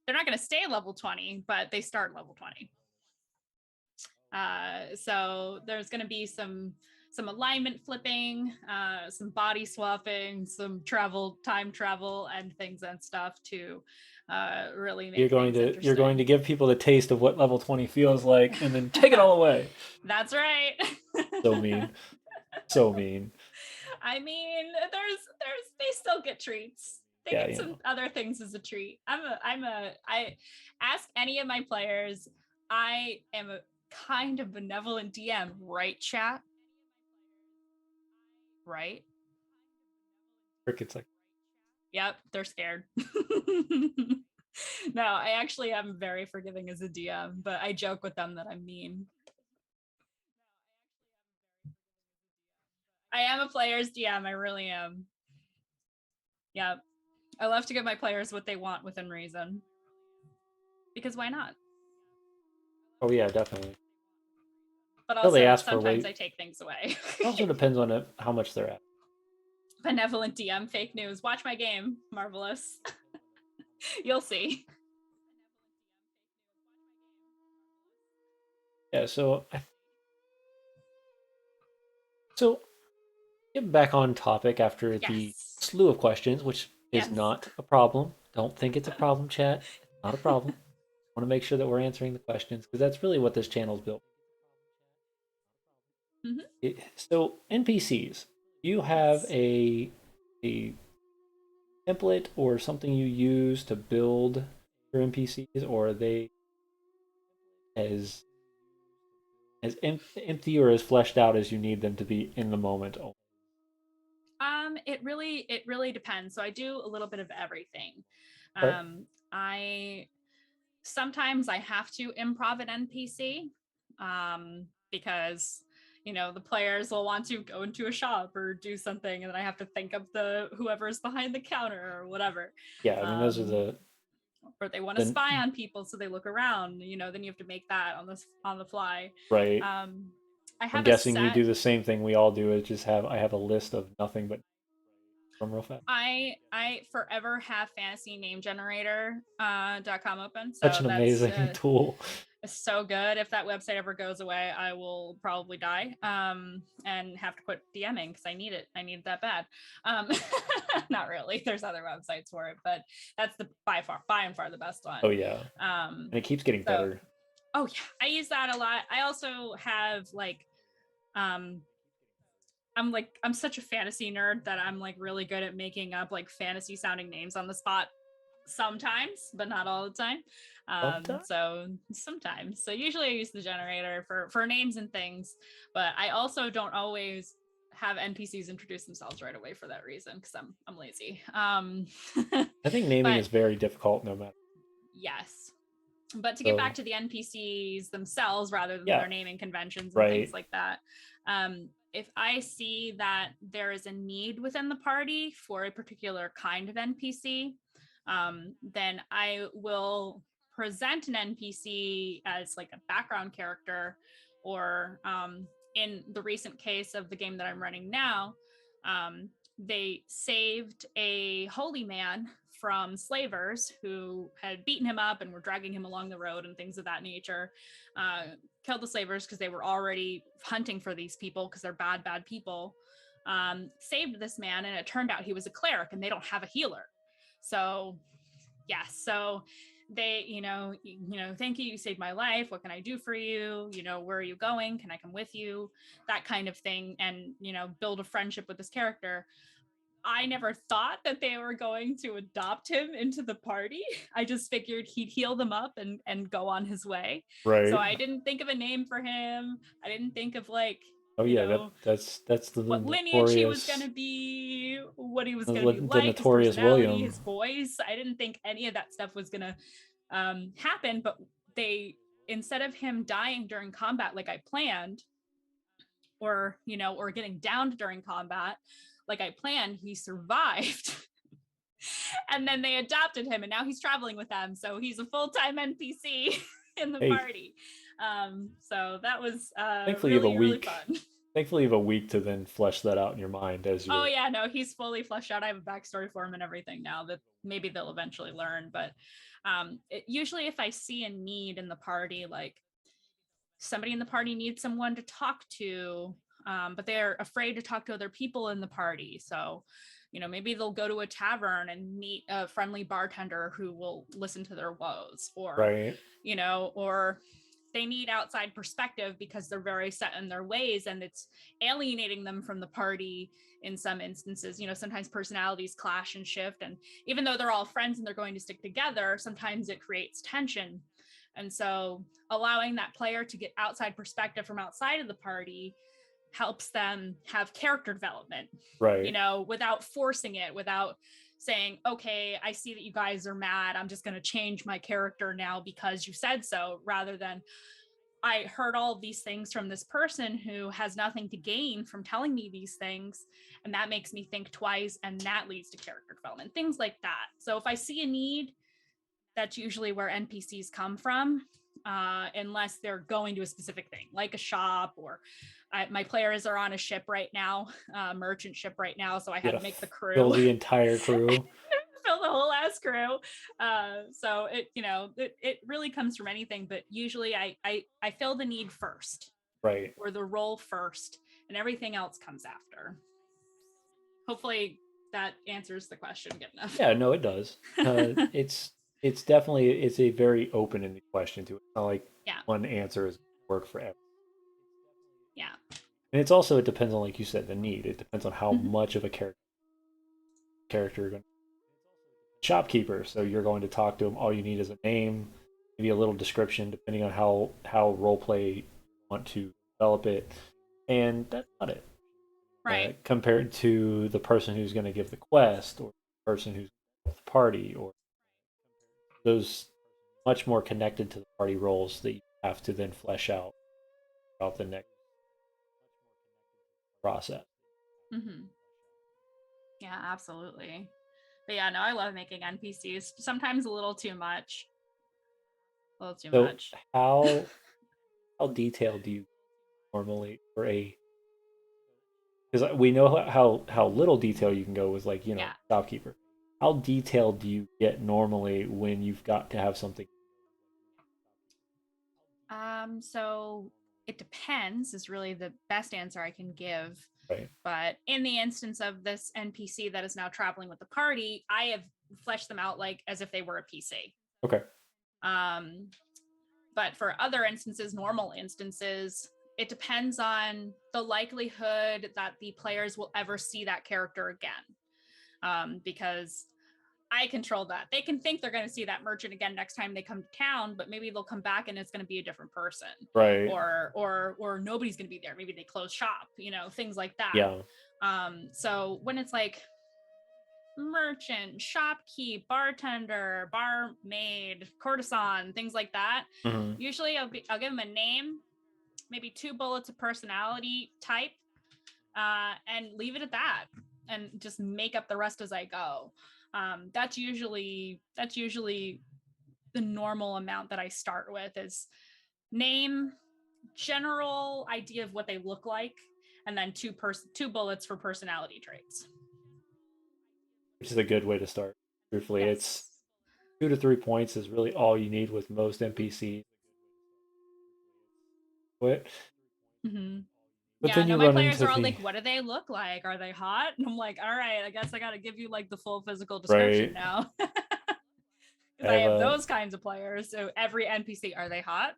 They're not going to stay level 20, but they start level 20. So there's going to be some alignment flipping, some body swapping, some time travel, and things and stuff to really make you're going to give people the taste of what level 20 feels like, and then take it all away. That's right. So mean. So mean. I mean, they still get treats. They get some other things as a treat. I ask any of my players. I am a kind of benevolent DM, right, chat? Right? Cricket's like, yep, they're scared. No, I actually am very forgiving as a DM, but I joke with them that I'm mean. I am a player's DM, I really am. Yep. I love to give my players what they want within reason. Because why not? Oh yeah, definitely. But also, sometimes I take things away. It also depends on how much they're at. Benevolent DM, fake news. Watch my game. Marvelous. You'll see. Yeah, so get back on topic after the slew of questions, which is not a problem. Don't think it's a problem, chat. It's not a problem. I want to make sure that we're answering the questions because that's really what this channel is built. Mm-hmm. So NPCs, you have a template or something you use to build your NPCs, or are they as empty or as fleshed out as you need them to be in the moment? It really depends. So I do a little bit of everything. I sometimes I have to improv an NPC because the players will want to go into a shop or do something, and then I have to think of whoever's behind the counter or whatever. Yeah, I mean those are or they want to spy on people, so they look around. Then you have to make that on the fly. Right. I'm guessing you do the same thing we all do. Is just I have a list of nothing but from real fast? I forever have fantasy name generator .com open, Such so an that's amazing tool. so good. If that website ever goes away, I will probably die and have to quit DMing because I need it. I need it that bad. Not really. There's other websites for it, but that's the by and far the best one. Oh yeah, and it keeps getting better. Oh yeah, I use that a lot. I also have like I'm such a fantasy nerd that I'm like really good at making up like fantasy sounding names on the spot sometimes, but not all the time. So sometimes. So usually I use the generator for names and things, but I also don't always have NPCs introduce themselves right away for that reason because I'm lazy. I think naming is very difficult no matter. Yes. But to get back to the NPCs themselves rather than their naming conventions and things like that, if I see that there is a need within the party for a particular kind of NPC, then I will present an NPC as like a background character, or in the recent case of the game that I'm running now, they saved a holy man from slavers who had beaten him up and were dragging him along the road and things of that nature. Killed the slavers because they were already hunting for these people because they're bad people. Saved this man, and it turned out he was a cleric and they don't have a healer. So so they, thank you saved my life, what can I do for you, where are you going, can I come with you, that kind of thing, and build a friendship with this character. I never thought that they were going to adopt him into the party. I just figured he'd heal them up and go on his way. Right. So I didn't think of a name for him. I didn't think of like, that's the what lineage he was going to be, what he was going to be like, his personality, William. His voice. I didn't think any of that stuff was going to happen, but they, instead of him dying during combat like I planned, or getting downed during combat like I planned, he survived. And then they adopted him, and now he's traveling with them, so he's a full-time NPC in the party. So that was thankfully really, really fun. Thankfully you have a week to then flesh that out in your mind as you. Oh yeah, no, he's fully fleshed out. I have a backstory for him and everything now that maybe they'll eventually learn. But usually if I see a need in the party, like somebody in the party needs someone to talk to, but they're afraid to talk to other people in the party. So, maybe they'll go to a tavern and meet a friendly bartender who will listen to their woes, or, or they need outside perspective because they're very set in their ways and it's alienating them from the party in some instances. Sometimes personalities clash and shift. And even though they're all friends and they're going to stick together, sometimes it creates tension. And so allowing that player to get outside perspective from outside of the party helps them have character development, without forcing it, without saying, okay, I see that you guys are mad, I'm just going to change my character now because you said so, rather than I heard all of these things from this person who has nothing to gain from telling me these things, and that makes me think twice, and that leads to character development, things like that. So if I see a need, that's usually where NPCs come from, unless they're going to a specific thing, like a shop, or my players are on a ship right now, merchant ship right now, so I had to make the crew. Fill the entire crew. Fill the whole ass crew. So it really comes from anything, but usually I fill the need first. Right. Or the role first, and everything else comes after. Hopefully that answers the question good enough. Yeah, no, it does. It's definitely, it's a very open-ended question to it. It's not like one answer is work for everyone. Yeah. And it's also, it depends on, like you said, the need. It depends on how much of a character you're going to. Shopkeeper, so you're going to talk to him. All you need is a name, maybe a little description, depending on how roleplay you want to develop it, and that's not it. Right. Compared to the person who's going to give the quest, or the person who's with the party, or those much more connected to the party roles that you have to then flesh out throughout the next process. Mm-hmm. Yeah, absolutely. But yeah, no, I love making NPCs. Sometimes a little too much. A little too much. How detailed do you normally for a because we know how little detail you can go with, like, Yeah. shopkeeper. How detailed do you get normally when you've got to have something? So it depends is really the best answer I can give. Right. But in the instance of this NPC that is now traveling with the party, I have fleshed them out like as if they were a PC. Okay. Um, but for other instances, normal instances, it depends on the likelihood that the players will ever see that character again. Because I control that. They can think they're going to see that merchant again next time they come to town, but maybe they'll come back and it's going to be a different person. Right. Or nobody's going to be there. Maybe they close shop, things like that. Yeah. So when it's like merchant, shopkeep, bartender, barmaid, courtesan, things like that, Mm-hmm. usually I'll give them a name, maybe 2 bullets of personality type, and leave it at that, and just make up the rest as I go. That's usually the normal amount that I start with is name, general idea of what they look like, and then 2 bullets for personality traits. Which is a good way to start. Truthfully, Yes. it's 2 to 3 points is really all you need with most NPCs. But Mm-hmm. but Yeah, then no, you my run players into are all the like, what do they look like? Are they hot? And I'm like, all right, I guess I got to give you like the full physical right. description now. Because I have a, those kinds of players. So every NPC, are they hot?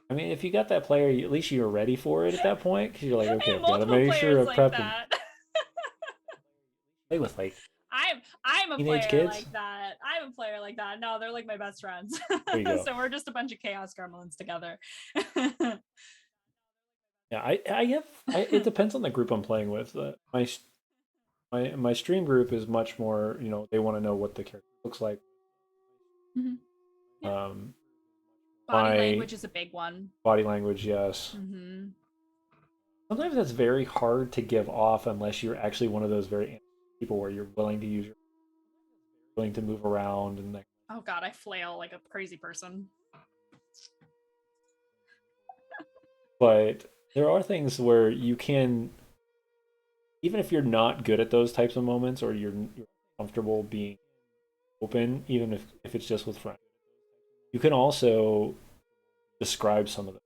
I mean, if you got that player, at least you're ready for it at that point, because you're like, I okay, have I've got to multiple make sure players I like prep them. that. Play with like I'm a teenage player kids. like that. I'm a player like that. No, they're like my best friends. There you go. So we're just a bunch of chaos gremlins together. Yeah, it depends on the group I'm playing with. My stream group is much more, they want to know what the character looks like. Mm-hmm. Yeah. Body My language is a big one. body language, yes. Mm-hmm. Sometimes that's very hard to give off unless you're actually one of those very people where you're willing to move around and like. Oh God, I flail like a crazy person. But there are things where you can, even if you're not good at those types of moments, or you're comfortable being open, even if it's just with friends, you can also describe some of them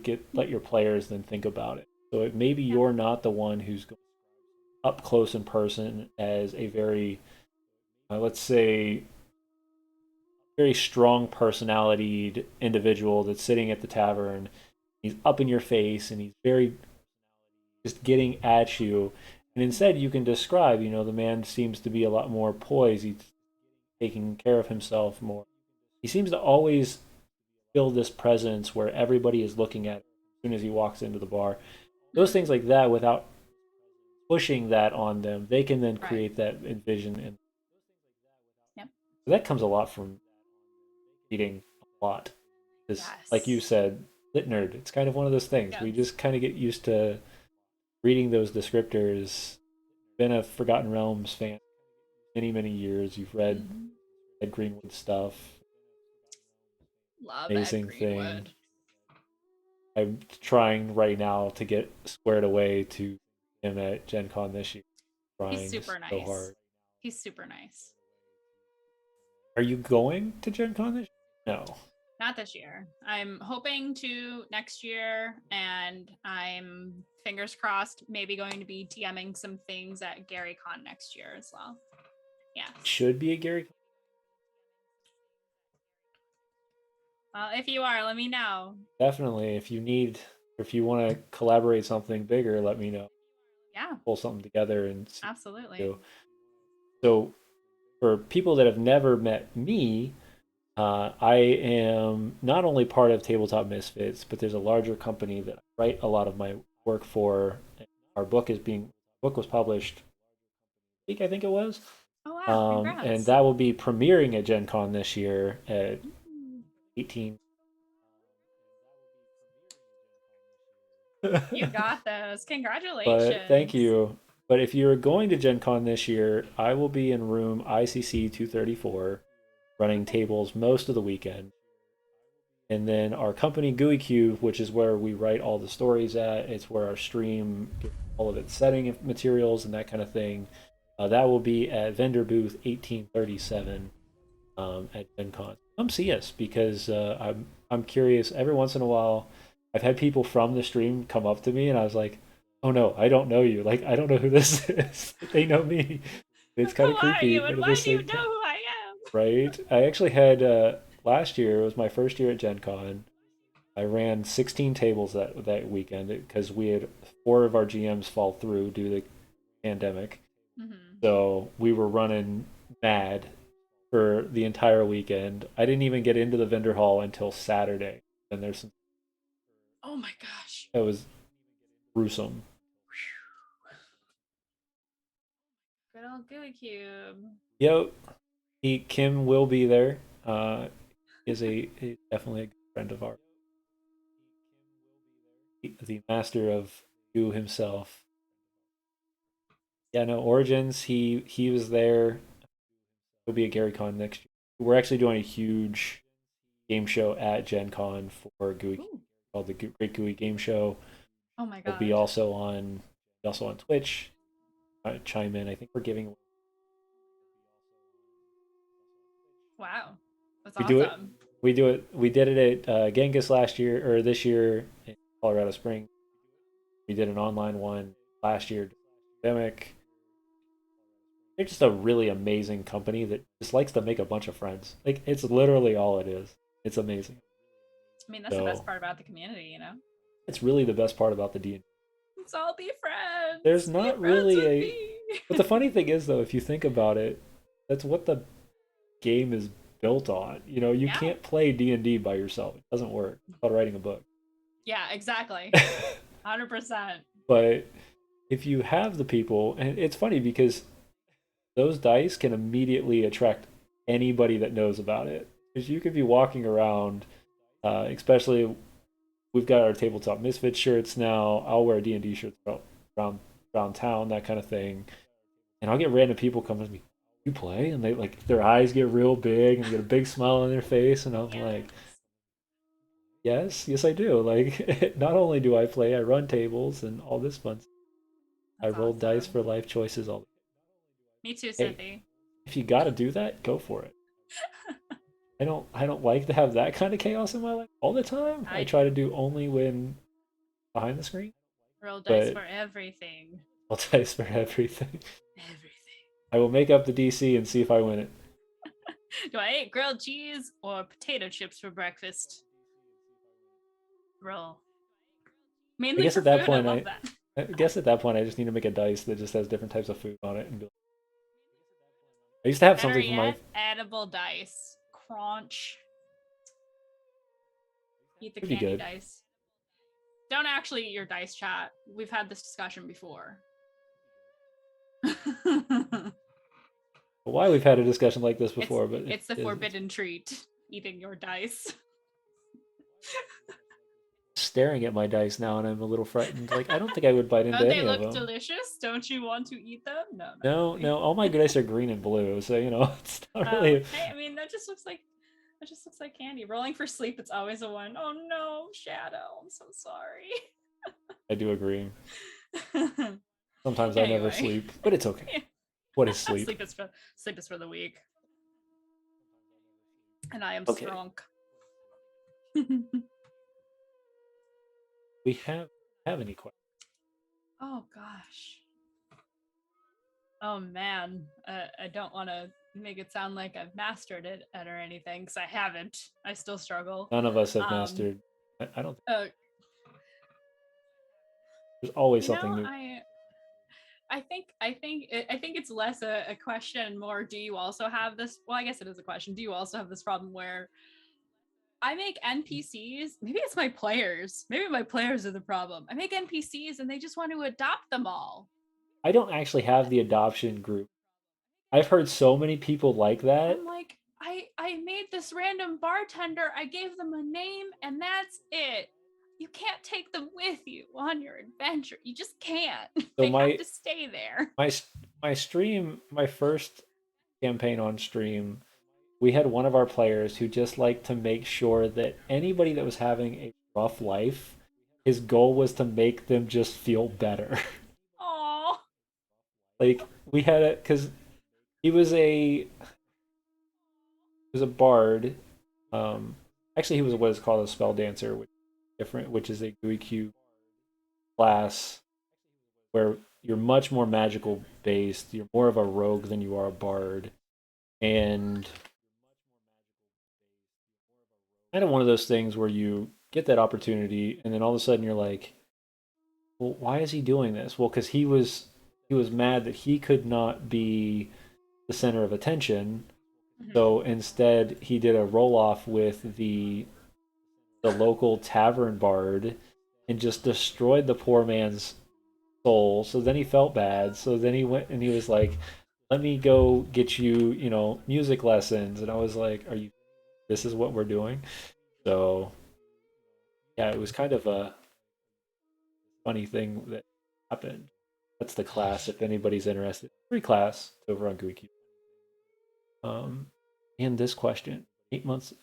to let your players then think about it. So maybe you're not the one who's going up close in person as a very, let's say, very strong personality individual that's sitting at the tavern. He's up in your face and he's very just getting at you. And instead, you can describe, the man seems to be a lot more poised. He's taking care of himself more. He seems to always feel this presence where everybody is looking at him as soon as he walks into the bar. Those things like that, without pushing that on them, they can then create that envision. And that comes a lot from reading a lot. Because, like you said, lit nerd, it's kind of one of those things. We just kind of get used to reading those descriptors. Been a Forgotten Realms fan many, many years. You've read Ed Greenwood stuff. Love amazing Ed Greenwood. thing. I'm trying right now to get squared away to him at Gen Con this year. He's super nice. So hard. He's super nice. Are you going to Gen Con this year? No. Not this year. I'm hoping to next year, and I'm fingers crossed maybe going to be DMing some things at Gary Con next year as well. Yeah. Should be a Gary Con. Well, if you are, let me know. Definitely. If you want to collaborate something bigger, let me know. Yeah. Pull something together and see. Absolutely. So for people that have never met me, I am not only part of Tabletop Misfits, but there's a larger company that I write a lot of my work for. Our book was published week, I think it was. Oh wow! Congrats. And that will be premiering at Gen Con this year at 18. You got this. Congratulations. But thank you. But if you're going to Gen Con this year, I will be in room ICC 234 running tables most of the weekend. And then our company GUI Cube, which is where we write all the stories at, it's where our stream all of its setting materials and that kind of thing. That will be at vendor booth 1837 at Gen Con. Come see us because I'm curious. Every once in a while, I've had people from the stream come up to me, and I was like, "Oh no, I don't know you. Like, I don't know who this is. They know me." It's Who kind of are creepy, you but and at the why do you same know time, who I right? I actually had last year. It was my first year at Gen Con. I ran 16 tables that weekend because we had four of our GMs fall through due to the pandemic. am? Hmm. So we were running mad for the entire weekend. I didn't even get into the vendor hall until Saturday, and there's some Oh my gosh. that was gruesome. Good old Gooey Cube. Yo, Kim will be there. Is definitely a good friend of ours. The master of you himself. Yeah, no Origins. He was there. He'll be at GaryCon next year. We're actually doing a huge game show at Gen Con for GUI Ooh. called the Great GUI Game Show. Oh my We'll be god. also on Twitch. Chime in. I think we're giving Wow. That's we do it awesome. we did it at Genghis last year or this year in Colorado Springs. We did an online one last year. Pandemic. They're just a really amazing company that just likes to make a bunch of friends. Like it's literally all it is. It's amazing. I mean, that's the best So part about the community, you know? it's really the best part about the D&D. Let's all be There's friends. Be not friends really with a. But me. the funny thing is, though, if you think about it, that's what the game is built on. You know, you Yeah. can't play D&D by yourself. It doesn't work. It's called writing a book. Yeah, exactly. 100%. But if you have the people, and it's funny because those dice can immediately attract anybody that knows about it. Because you could be walking around, especially we've got our tabletop misfit shirts now. I'll wear D&D shirts around around town, that kind of thing, and I'll get random people come to me. You play, and they like their eyes get real big and get a big smile on their face, and I'm like, Yes. yes, I do. Like, not only do I play, I run tables and all this fun stuff. I That's roll dice awesome. for life choices. All Me too, hey, Cynthia. if you got to do that, go for it. I don't like to have that kind of chaos in my life all the time. I I try to do. do only when behind the screen, Roll dice but for everything. I'll dice for everything. Everything. I will make up the DC and see if I win it. Do I eat grilled cheese or potato chips for breakfast? Roll. I Mainly guess for at that food. I point, love that. I just need to make a dice that just has different types of food on it. And be like, I used to have Better something for my. yet, edible dice. Crunch. Eat the Could be candy good. dice. Don't actually eat your dice, chat. We've had this discussion before. But why we've had a discussion like this it's before, but it's the it's forbidden treat. Eating your dice. staring at my dice now, and I'm a little frightened. Like I don't think I would bite into Don't they any of look them. delicious? Don't you want to eat them? No, not No, really. no, all my dice are green and blue, so it's not Oh, really. hey, I mean that just looks like candy. Rolling for sleep, it's always a one. Oh no, Shadow, I'm so sorry. I do agree. Sometimes I never Anyway, sleep, but it's okay. What is sleep? Sleep is for the weak, and I am Okay, strong. we have any questions? Oh gosh. Oh man, I don't want to make it sound like I've mastered it or anything because I haven't. I still struggle. None of us have Um, mastered. I don't. uh, There's always you something know, new. I think it's less a question, more. Do you also have this? Well, I guess it is a question. Do you also have this problem where I make NPCs? Maybe it's my players. Maybe my players are the problem. I make NPCs and they just want to adopt them all. I don't actually have the adoption group. I've heard so many people like that. I'm like, I made this random bartender. I gave them a name and that's it. You can't take them with you on your adventure. You just can't. So They have to stay there. my my stream, my first campaign on stream, we had one of our players who just liked to make sure that anybody that was having a rough life, his goal was to make them just feel better. Like we had it because he was a bard. Um, actually, he was what is called a spell dancer, which is different, which is a GUI class where you're much more magical based. You're more of a rogue than you are a bard, and kind of one of those things where you get that opportunity, and then all of a sudden you're like, well, why is he doing this? Well, because he was mad that he could not be the center of attention. Mhm. So instead, he did a roll off with the local tavern bard and just destroyed the poor man's soul. So then he felt bad. So then he went and he was like, "Let me go get you, music lessons." And I was like, "Are you? This is what we're doing?" So yeah, it was kind of a funny thing that happened. That's the class. If anybody's interested, free class over on GUI. And this question, 8 months.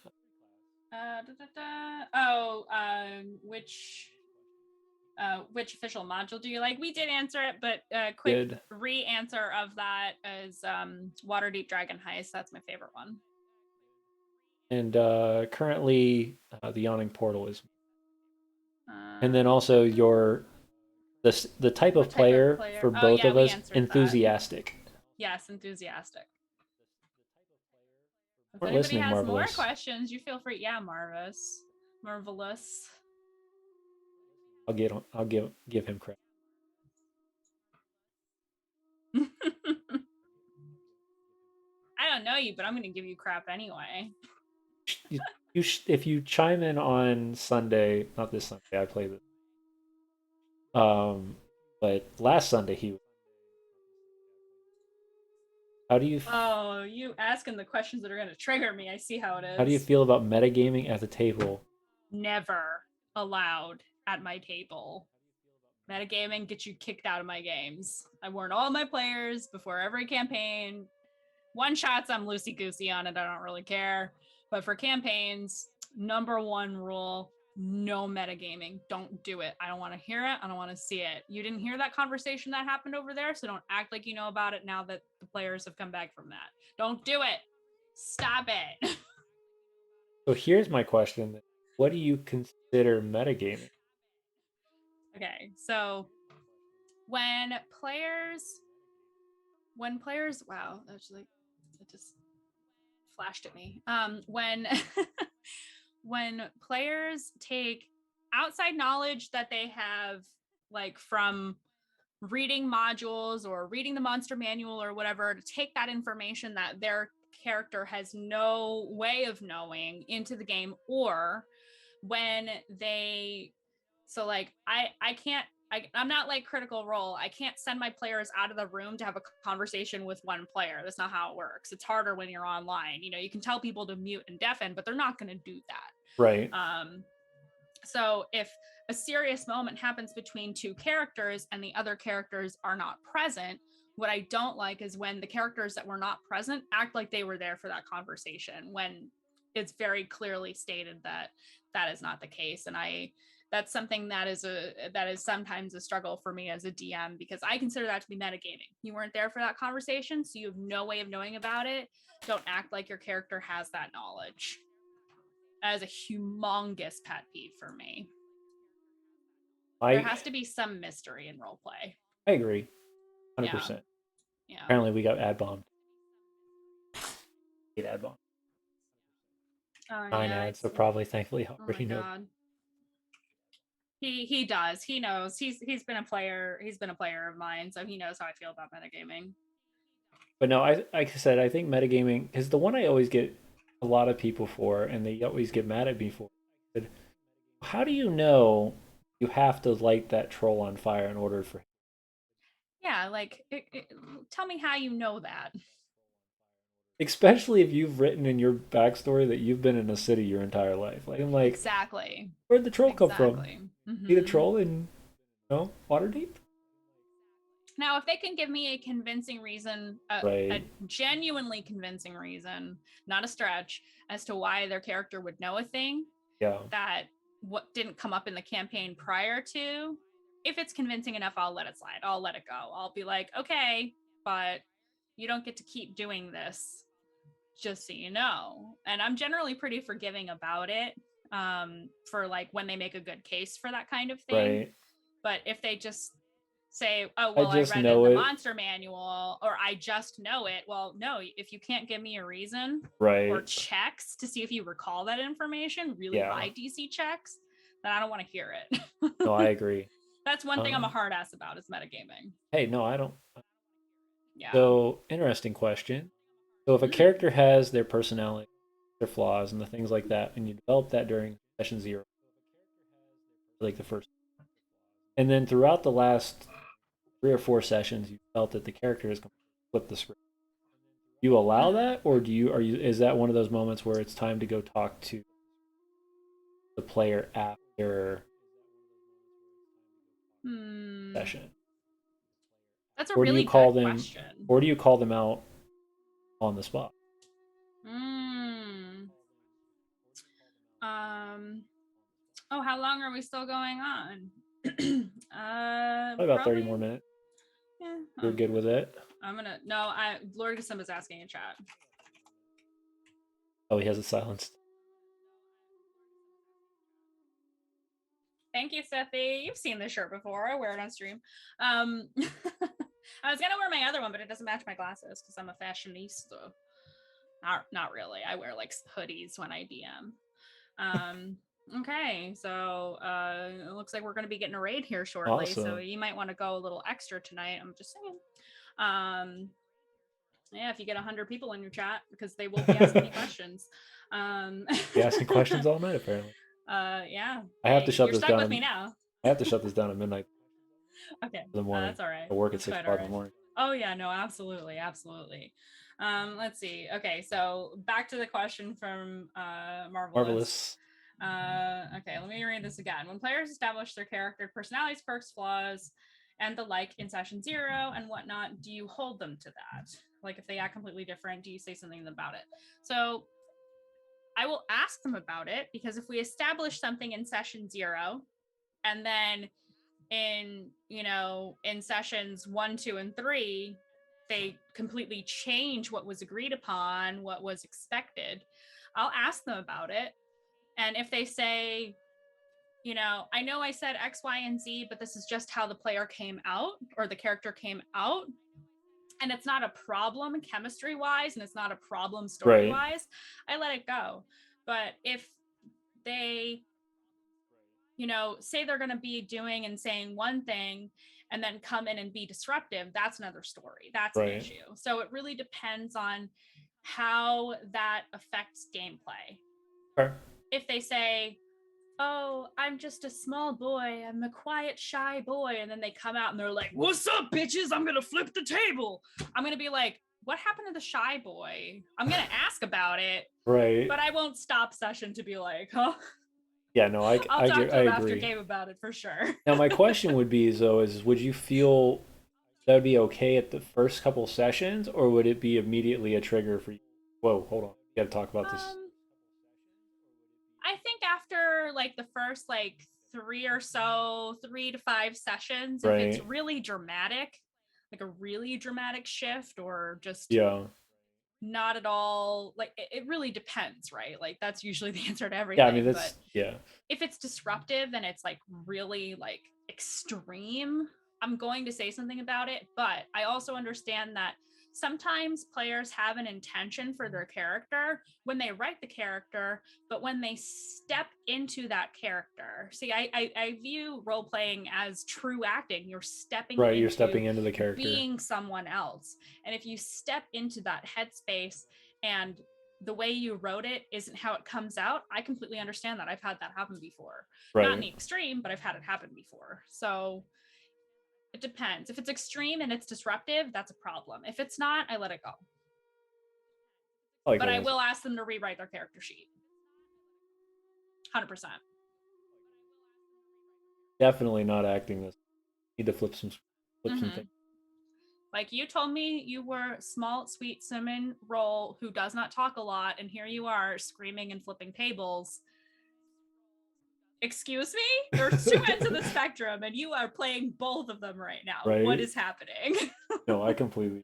Oh, which official module do you like? We did answer it, but quick Did re-answer of that is Waterdeep Dragon Heist. That's my favorite one. and currently the yawning portal is, and then Uh, also the type what of type of player player? for Oh both yeah, of we us, answered that. enthusiastic. Yes, enthusiastic. If Weren't anybody listening, has more marvelous. questions, you feel free. Yeah, marvelous. I'll give him credit. I don't know you, but I'm gonna give you crap anyway. If you chime in on Sunday, not this Sunday, I play this. Um, but last Sunday he. How do you Oh, you asking the questions that are gonna trigger me. I see how it how do you is. feel about metagaming at the table? Never allowed at my table. Metagaming gets you kicked out of my games. I warn all my players before every campaign. One shots, I'm loosey goosey on it. I don't really care. But for campaigns, number one rule, no metagaming. Don't do it. I don't want to hear it. I don't want to see it. You didn't hear that conversation that happened over there, so don't act like you know about it now that the players have come back from that. Don't do it. Stop it. So here's my question: what do you consider metagaming? Okay, so when players wow, that's like it just flashed at me. When when players take outside knowledge that they have, like from reading modules or reading the monster manual or whatever, to take that information that their character has no way of knowing into the game, or when they, so like I can't, I'm not like Critical Role. I can't send my players out of the room to have a conversation with one player. That's not how it works. It's harder when you're online. You can tell people to mute and deafen, but they're not going to do Right. that. So if a serious moment happens between two characters and the other characters are not present, what I don't like is when the characters that were not present act like they were there for that conversation when it's very clearly stated that that is not the case. And that's something that is sometimes a struggle for me as a DM, because I consider that to be metagaming. You weren't there for that conversation, so you have no way of knowing about it. Don't act like your character has that knowledge. That is a humongous pet peeve for me. There I has to be some mystery in role play. I agree, Yeah. 100%. Yeah. Apparently, we got ad bombed. Get ad bombed. Oh 9 yeah, ads, it's so probably thankfully oh my already know. god. He does. He knows. He's been a player. He's been a player of mine, so he knows how I feel about metagaming. But no, like I said, I think metagaming is the one I always get a lot of people for, and they always get mad at me for. How do you know you have to light that troll on fire in order for? Yeah, like tell me how you know that. Especially if you've written in your backstory that you've been in a city your entire life. Like I'm like, Exactly. where'd the troll come from? Exactly. See the troll in Waterdeep? Now, if they can give me a convincing reason, a Right. genuinely convincing reason, not a stretch, as to why their character would know a thing Yeah. that what didn't come up in the campaign prior to, if it's convincing enough, I'll let it slide. I'll let it go. I'll be like, okay, but you don't get to keep doing this, just so you know. And I'm generally pretty forgiving about it, for like when they make a good case for that kind of thing. Right. But if they just say, oh, I well, I just read it in know the it. monster manual, or I just know it. Well, no, if you can't give me a reason Right. or checks to see if you recall that information, really high DC checks, then I don't want to hear it. No, I agree. That's one thing I'm a hard ass about is metagaming. Hey, no, I don't. Yeah. So, interesting question. So, if a character has their personality, their flaws, and the things like that, and you develop that during session 0, like the first, and then throughout the last 3 or 4 sessions, you felt that the character has flipped the script. Do you allow that, or is that one of those moments where it's time to go talk to the player after session? That's a really good question. Or do you call them out on the spot? Oh, how long are we still going on? Probably about 30 more minutes. Yeah. You're good with it? Lord Simba's asking in chat. Oh, he has it silenced. Thank you, Sethy. You've seen this shirt before. I wear it on stream. I was gonna wear my other one, but it doesn't match my glasses because I'm a fashionista. Not really. I wear like hoodies when I DM. Okay, so it looks like we're going to be getting a raid here shortly. Awesome. So you might want to go a little extra tonight. I'm just saying. Yeah, if you get 100 people in your chat, because they will be asking you questions. Be asking questions all night, apparently. Yeah. I have to shut You're this stuck down. With me now. I have to shut this down at midnight. Okay. In the morning. That's all right. I work at 6 o'clock in the morning. Oh yeah, no, absolutely. Let's see. Okay, so back to the question from Marvelous. Okay, let me read this again. When players establish their character personalities, perks, flaws, and the like in session 0 and whatnot, do you hold them to that? Like if they act completely different, do you say something about it? So I will ask them about it, because if we establish something in session 0 and then in sessions 1, 2, and 3, they completely change what was agreed upon, what was expected, I'll ask them about it. And if they say, I know I said X, Y, and Z, but this is just how the player came out, or the character came out, and it's not a problem chemistry wise, and it's not a problem story wise, I let it go. But if they say they're going to be doing and saying one thing and then come in and be disruptive, that's another story. That's an issue. So it really depends on how that affects gameplay. If they say, oh, I'm just a small boy, I'm a quiet, shy boy, and then they come out and they're like, what's up, bitches? I'm going to flip the table. I'm going to be like, what happened to the shy boy? I'm going to ask about it. But I won't stop session to be like, huh? Yeah, no, I'll talk to him after game about it for sure. Now, my question would be, though, would you feel that would be okay at the first couple sessions, or would it be immediately a trigger for you? Whoa, hold on. You got to talk about this. I think after like the first 3 to 5 sessions, if it's really dramatic, like a really dramatic shift, or just not at all, like it really depends, right? Like that's usually the answer to everything. Yeah, I mean that's if it's disruptive and it's like really like extreme, I'm going to say something about it. But I also understand that sometimes players have an intention for their character when they write the character, but when they step into that character, see, I view role playing as true acting. You're stepping into the character, being someone else. And if you step into that headspace and the way you wrote it isn't how it comes out, I completely understand that. I've had that happen before. Not in the extreme, but I've had it happen before. So it depends. If it's extreme and it's disruptive, that's a problem. If it's not, I let it go. But I will ask them to rewrite their character sheet. 100%. Definitely not acting this. Need to flip some things. Like you told me you were small, sweet cinnamon roll who does not talk a lot, and here you are screaming and flipping tables. Excuse me? There's 2 ends of the spectrum, and you are playing both of them right now. What is happening? No, I completely.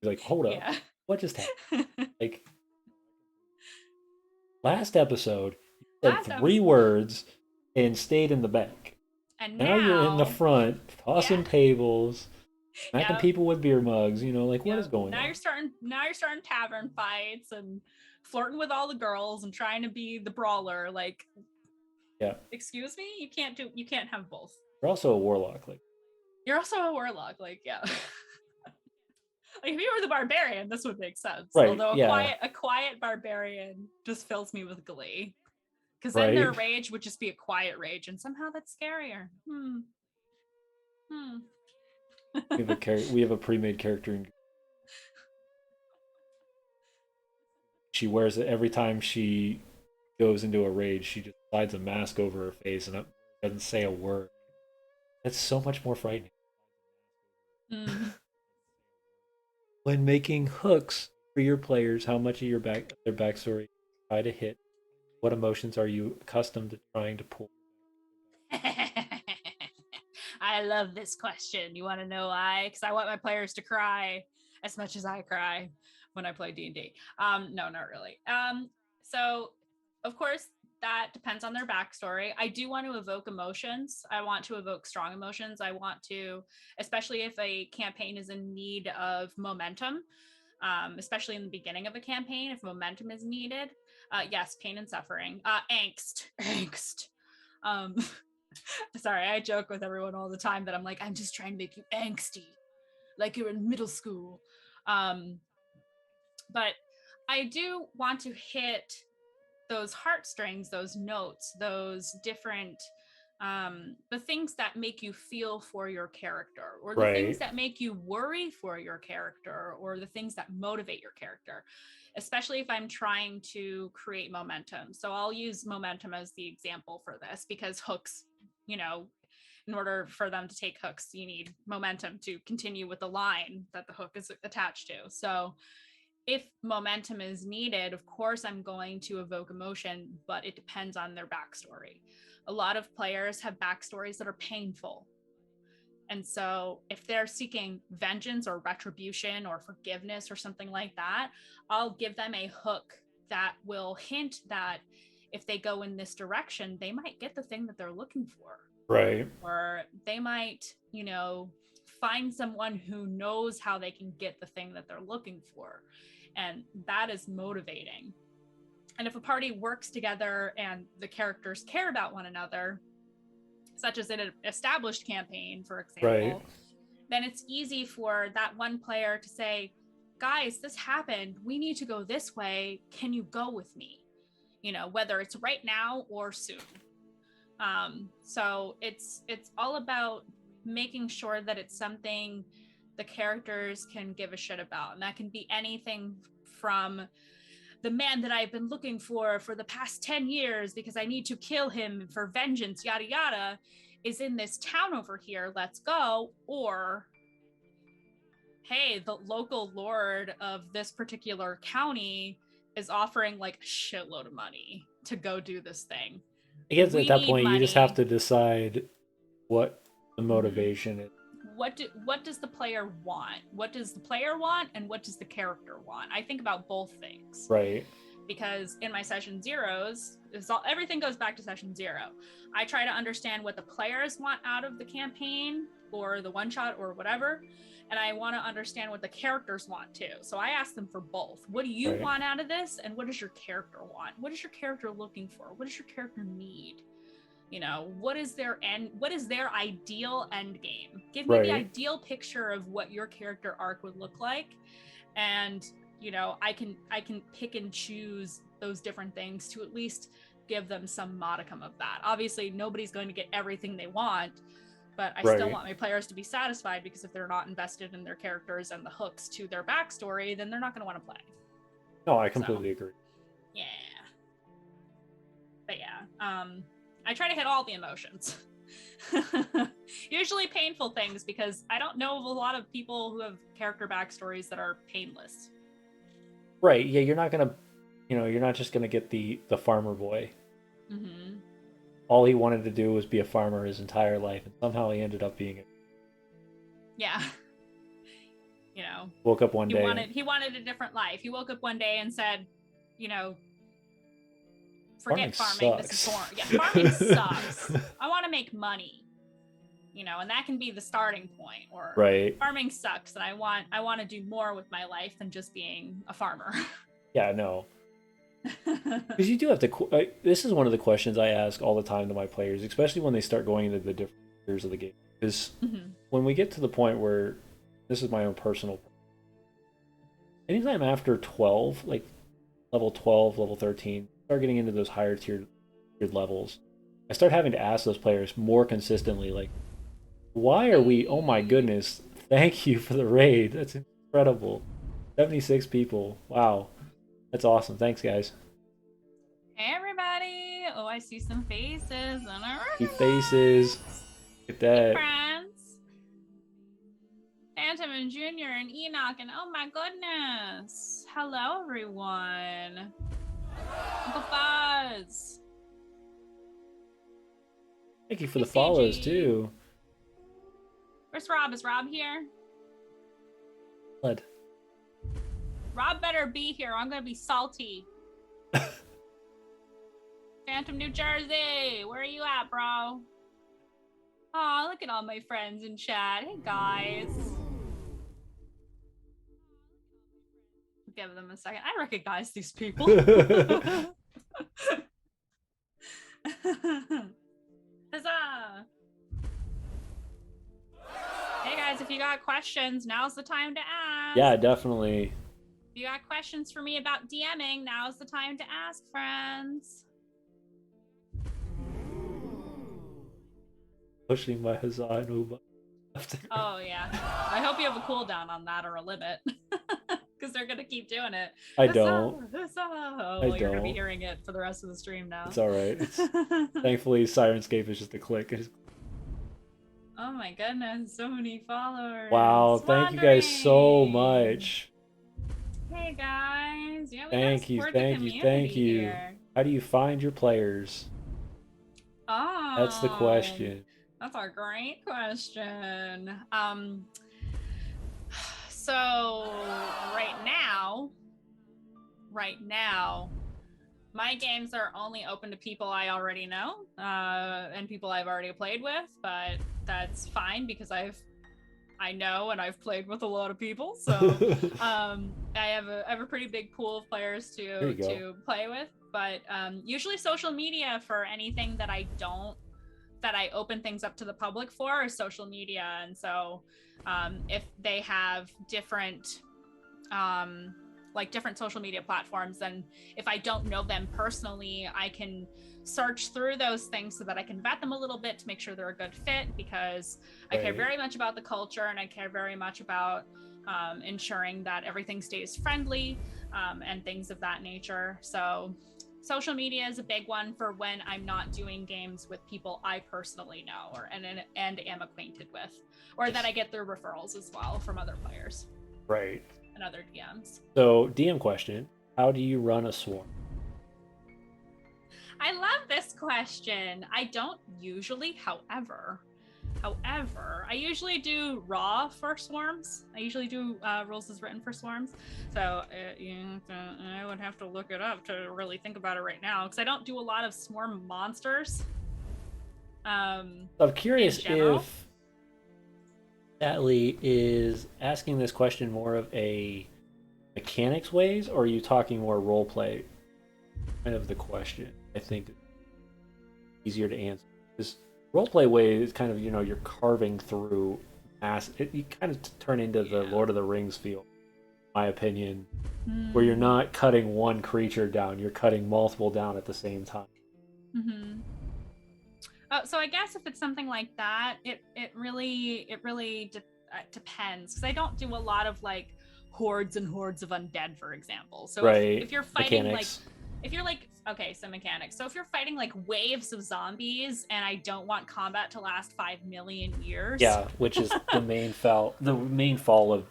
He's like, hold up, Yeah. what just happened? Like, last episode, you said Last 3 words and stayed in the back. and Now you're in the now, front, yeah, tossing tables, smacking yep, people with beer mugs. Like, what is yep. going Now on? you're starting. Now you're starting tavern fights and flirting with all the girls and trying to be the brawler. Like, Yeah, excuse me, you can't do. You can't have both. you're also a warlock. Like, You're also a warlock. Like, yeah. Like if you were the barbarian, this would make sense. right? Although Yeah, a quiet barbarian just fills me with glee. Because then their right. rage would just be a quiet rage, and somehow that's scarier. Hmm. We have a pre-made character, and she wears it every time she goes into a rage. She just slides a mask over her face and doesn't say a word. That's so much more frightening. Mm. When making hooks for your players, how much of their backstory try to hit? What emotions are you accustomed to trying to pull? I love this question. You want to know why? Because I want my players to cry as much as I cry when I play D&D. No, not really. So of course that depends on their backstory. I do want to evoke emotions. I want to evoke strong emotions. I want to, especially if a campaign is in need of momentum, especially in the beginning of a campaign, if momentum is needed. Yes, pain and suffering. Angst. Um, Sorry, I joke with everyone all the time that I'm like, I'm just trying to make you angsty, like you're in middle school. Um, but I do want to hit those heartstrings, those notes, those different the things that make you feel for your character, or the things Right, that make you worry for your character, or the things that motivate your character, especially if I'm trying to create momentum. So I'll use momentum as the example for this, because hooks, you know, in order for them to take hooks, you need momentum to continue with the line that the hook is attached to. So if momentum is needed, of course, I'm going to evoke emotion, but it depends on their backstory. A lot of players have backstories that are painful. And so if they're seeking vengeance or retribution or forgiveness or something like that, I'll give them a hook that will hint that if they go in this direction, they might get the thing that they're looking for. right, Or they might, find someone who knows how they can get the thing that they're looking for. And that is motivating. And if a party works together and the characters care about one another, such as in an established campaign, for right. example, then it's easy for that one player to say, guys, this happened. We need to go this way. Can you go with me? Whether it's right now or soon. So it's all about making sure that it's something the characters can give a shit about. And that can be anything from the man that I've been looking for the past 10 years because I need to kill him for vengeance, yada, yada, is in this town over here. Let's go. Or, hey, the local lord of this particular county is offering like a shitload of money to go do this thing. I guess at We that need point, you just have money. to decide what the Mm-hmm. motivation is. What does the player want? What does the player want, and what does the character want? I think about both things, Right, because in my session zeros, everything goes back to session 0. I try to understand what the players want out of the campaign or the one shot or whatever, and I want to understand what the characters want too. So I ask them for both. What do you right, want out of this, and what does your character want? What is your character looking for? What does your character need? What is their ideal end game? Give me the right, ideal picture of what your character arc would look like, and I can pick and choose those different things to at least give them some modicum of that. Obviously nobody's going to get everything they want, but I still right. want my players to be satisfied, because if they're not invested in their characters and the hooks to their backstory, then they're not going to want to play. No, I So completely agree. yeah. But yeah, I try to hit all the emotions. Usually painful things, because I don't know of a lot of people who have character backstories that are painless. Right, yeah, you're not just gonna get the farmer boy. Mm-hmm. All he wanted to do was be a farmer his entire life, and somehow he ended up being it. Yeah. woke up one day. He wanted a different life. He woke up one day and said, forget farming. This is boring. Yeah, farming sucks. I want to make money. And that can be the starting point. Or farming sucks, and I want to do more with my life than just being a farmer. Yeah, no. Because you do have to. This is one of the questions I ask all the time to my players, especially when they start going into the different tiers of the game. Because when we get to the point where, this is my own personal, anytime after 12, like level 12, level 13, start getting into those higher tiered levels, I start having to ask those players more consistently, like, why are we, oh my goodness, thank you for the raid. That's incredible. 76 people. Wow. That's awesome. Thanks, guys. Hey, everybody. Oh, I see some faces. Faces. Look at that. Hey, friends. Phantom and Junior and Enoch and oh my goodness. Hello, everyone. Uncle Fuzz. Thank you for the follows, too. Where's Rob? Is Rob here? What? Rob better be here. I'm gonna be salty. Phantom, New Jersey. Where are you at, bro? Oh, look at all my friends in chat. Hey, guys. Give them a second. I recognize these people. Huzzah! Hey guys, if you got questions, now's the time to ask. Yeah, definitely. If you got questions for me about DMing, now's the time to ask, friends. Pushing my huzzah and Uba. Oh yeah. I hope you have a cooldown on that or a limit. Because they're gonna keep doing it. I don't. Oh, you're gonna be hearing it for the rest of the stream now. It's alright. Thankfully, Sirenscape is just a click. Oh my goodness, so many followers. Wow, thank you guys so much. Hey guys. Yeah, thank you. Here. How do you find your players? Oh, that's the question. That's a great question. So right now, my games are only open to people I already know and people I've already played with, but that's fine because I know and I've played with a lot of people, so I have a pretty big pool of players to play with. But usually social media for anything that I open things up to the public for is social media, and so if they have different different social media platforms, then if I don't know them personally, I can search through those things so that I can vet them a little bit to make sure they're a good fit, because I care very much about the culture and I care very much about ensuring that everything stays friendly and things of that nature. So social media is a big one for when I'm not doing games with people I personally know and am acquainted with, or that I get their referrals as well from other players. Right. And other DMs. So, DM question, how do you run a swarm? I love this question. I don't usually, however, I usually do raw for swarms. I usually do rules as written for swarms. So I would have to look it up to really think about it right now, because I don't do a lot of swarm monsters. I'm curious if Natalie is asking this question more of a mechanics ways, or are you talking more role play? Kind of the question, I think, easier to answer. Because roleplay way is kind of, you're carving through you kind of turn into the Lord of the Rings feel, in my opinion, where you're not cutting one creature down, you're cutting multiple down at the same time. Mm-hmm. So I guess if it's something like that, it really depends, because I don't do a lot of like hordes and hordes of undead, for example. So if you're fighting mechanics. Mechanics. So if you're fighting like waves of zombies and I don't want combat to last 5 million years. Yeah, which is the main fall of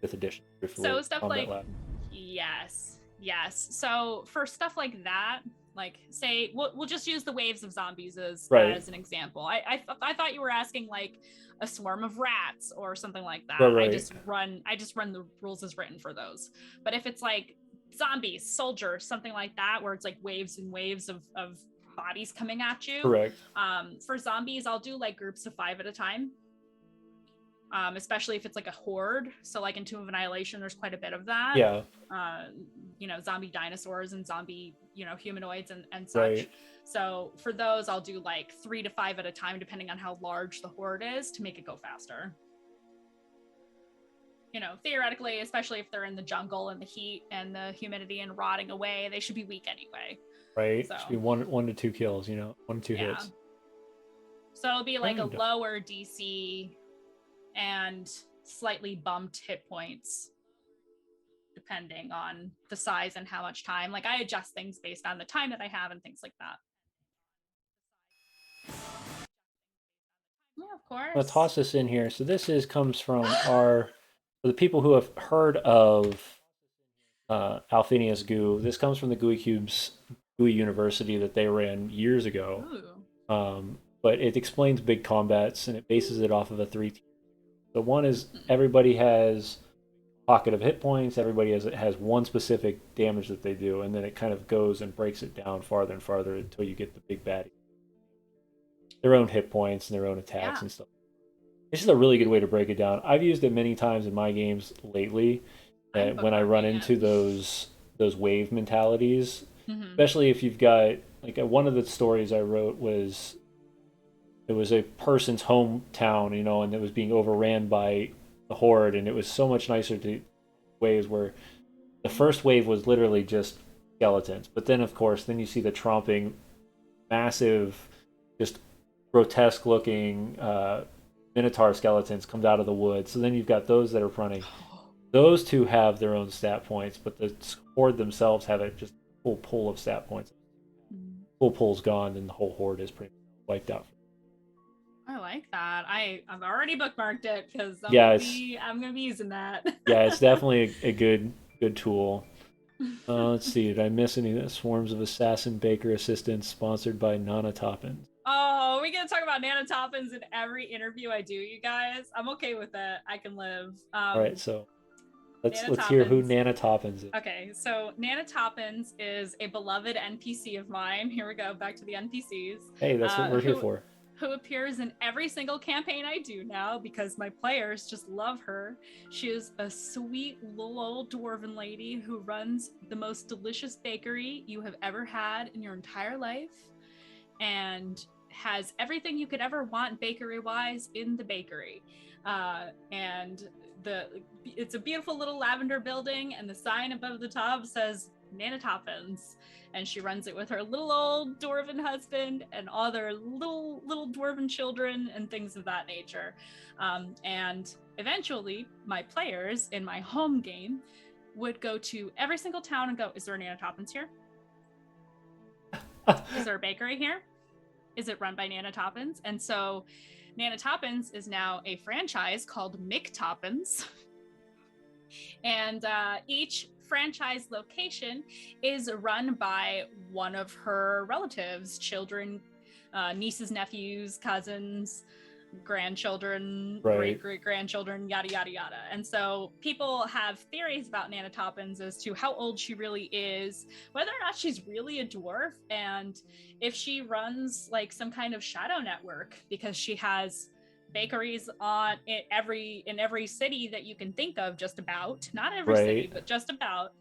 5th edition. So stuff like yes. So for stuff like that, Like, say we'll just use the waves of zombies as an example. I thought you were asking like a swarm of rats or something like that. Right. I just run the rules as written for those. But if it's like zombies, soldiers, something like that, where it's like waves and waves of bodies coming at you. Correct. For zombies, I'll do like groups of 5 at a time. Especially if it's like a horde. So like in Tomb of Annihilation, there's quite a bit of that. Yeah. Zombie dinosaurs and zombie, humanoids and such. Right. So for those, I'll do like 3 to 5 at a time, depending on how large the horde is, to make it go faster. Theoretically, especially if they're in the jungle and the heat and the humidity and rotting away, they should be weak anyway. Right. So. Should be 1 to 2 kills, 1 to 2 hits. So it'll be like a lower DC and slightly bumped hit points depending on the size and how much time. Like, I adjust things based on the time that I have and things like that. Yeah, of course. I'll toss this in here. So this comes from for the people who have heard of Alphinius Goo. This comes from the GUI Cube's GUI University that they ran years ago. But it explains big combats and it bases it off of a 3 tier. So one is everybody has pocket of hit points. Everybody has one specific damage that they do, and then it kind of goes and breaks it down farther and farther until you get the big baddie. Their own hit points and their own attacks and stuff. It's just a really good way to break it down. I've used it many times in my games lately when I run into those wave mentalities, especially if you've got like one of the stories I wrote was it was a person's hometown, and it was being overran by the horde, and it was so much nicer to waves where the first wave was literally just skeletons, but then of course then you see the tromping, massive, just grotesque looking minotaur skeletons comes out of the woods. So then you've got those that are running. Those two have their own stat points, but the horde themselves have just full pull of stat points. Full pull's gone, and the whole horde is pretty wiped out. I like that. I've already bookmarked it because I'm gonna be using that. Yeah, it's definitely a good tool. Let's see, did I miss any swarms of assassin baker assistants sponsored by Nana Toppins? Oh, we gonna talk about Nana Toppins in every interview I do, you guys. I'm okay with it. I can live. All right, so let's hear who Nana Toppins is. Okay, so Nana Toppins is a beloved NPC of mine. Here we go, back to the NPCs. Hey, that's what we're here for. Who appears in every single campaign I do now because my players just love her. She is a sweet little old dwarven lady who runs the most delicious bakery you have ever had in your entire life and has everything you could ever want bakery-wise in the bakery. And it's a beautiful little lavender building, and the sign above the top says Nana Toppins, and she runs it with her little old dwarven husband and all their little dwarven children and things of that nature. And eventually my players in my home game would go to every single town and go, is there a Nana Toppins here? Is there a bakery here? Is it run by Nana Toppins? And so Nana Toppins is now a franchise called Mick Toppins. And each franchise location is run by one of her relatives, children, nieces, nephews, cousins, grandchildren, great-great-grandchildren, yada, yada, yada. And so people have theories about Nana Toppins as to how old she really is, whether or not she's really a dwarf, and if she runs like some kind of shadow network, because she has bakeries in every city that you can think of, just about, not every city, but just about.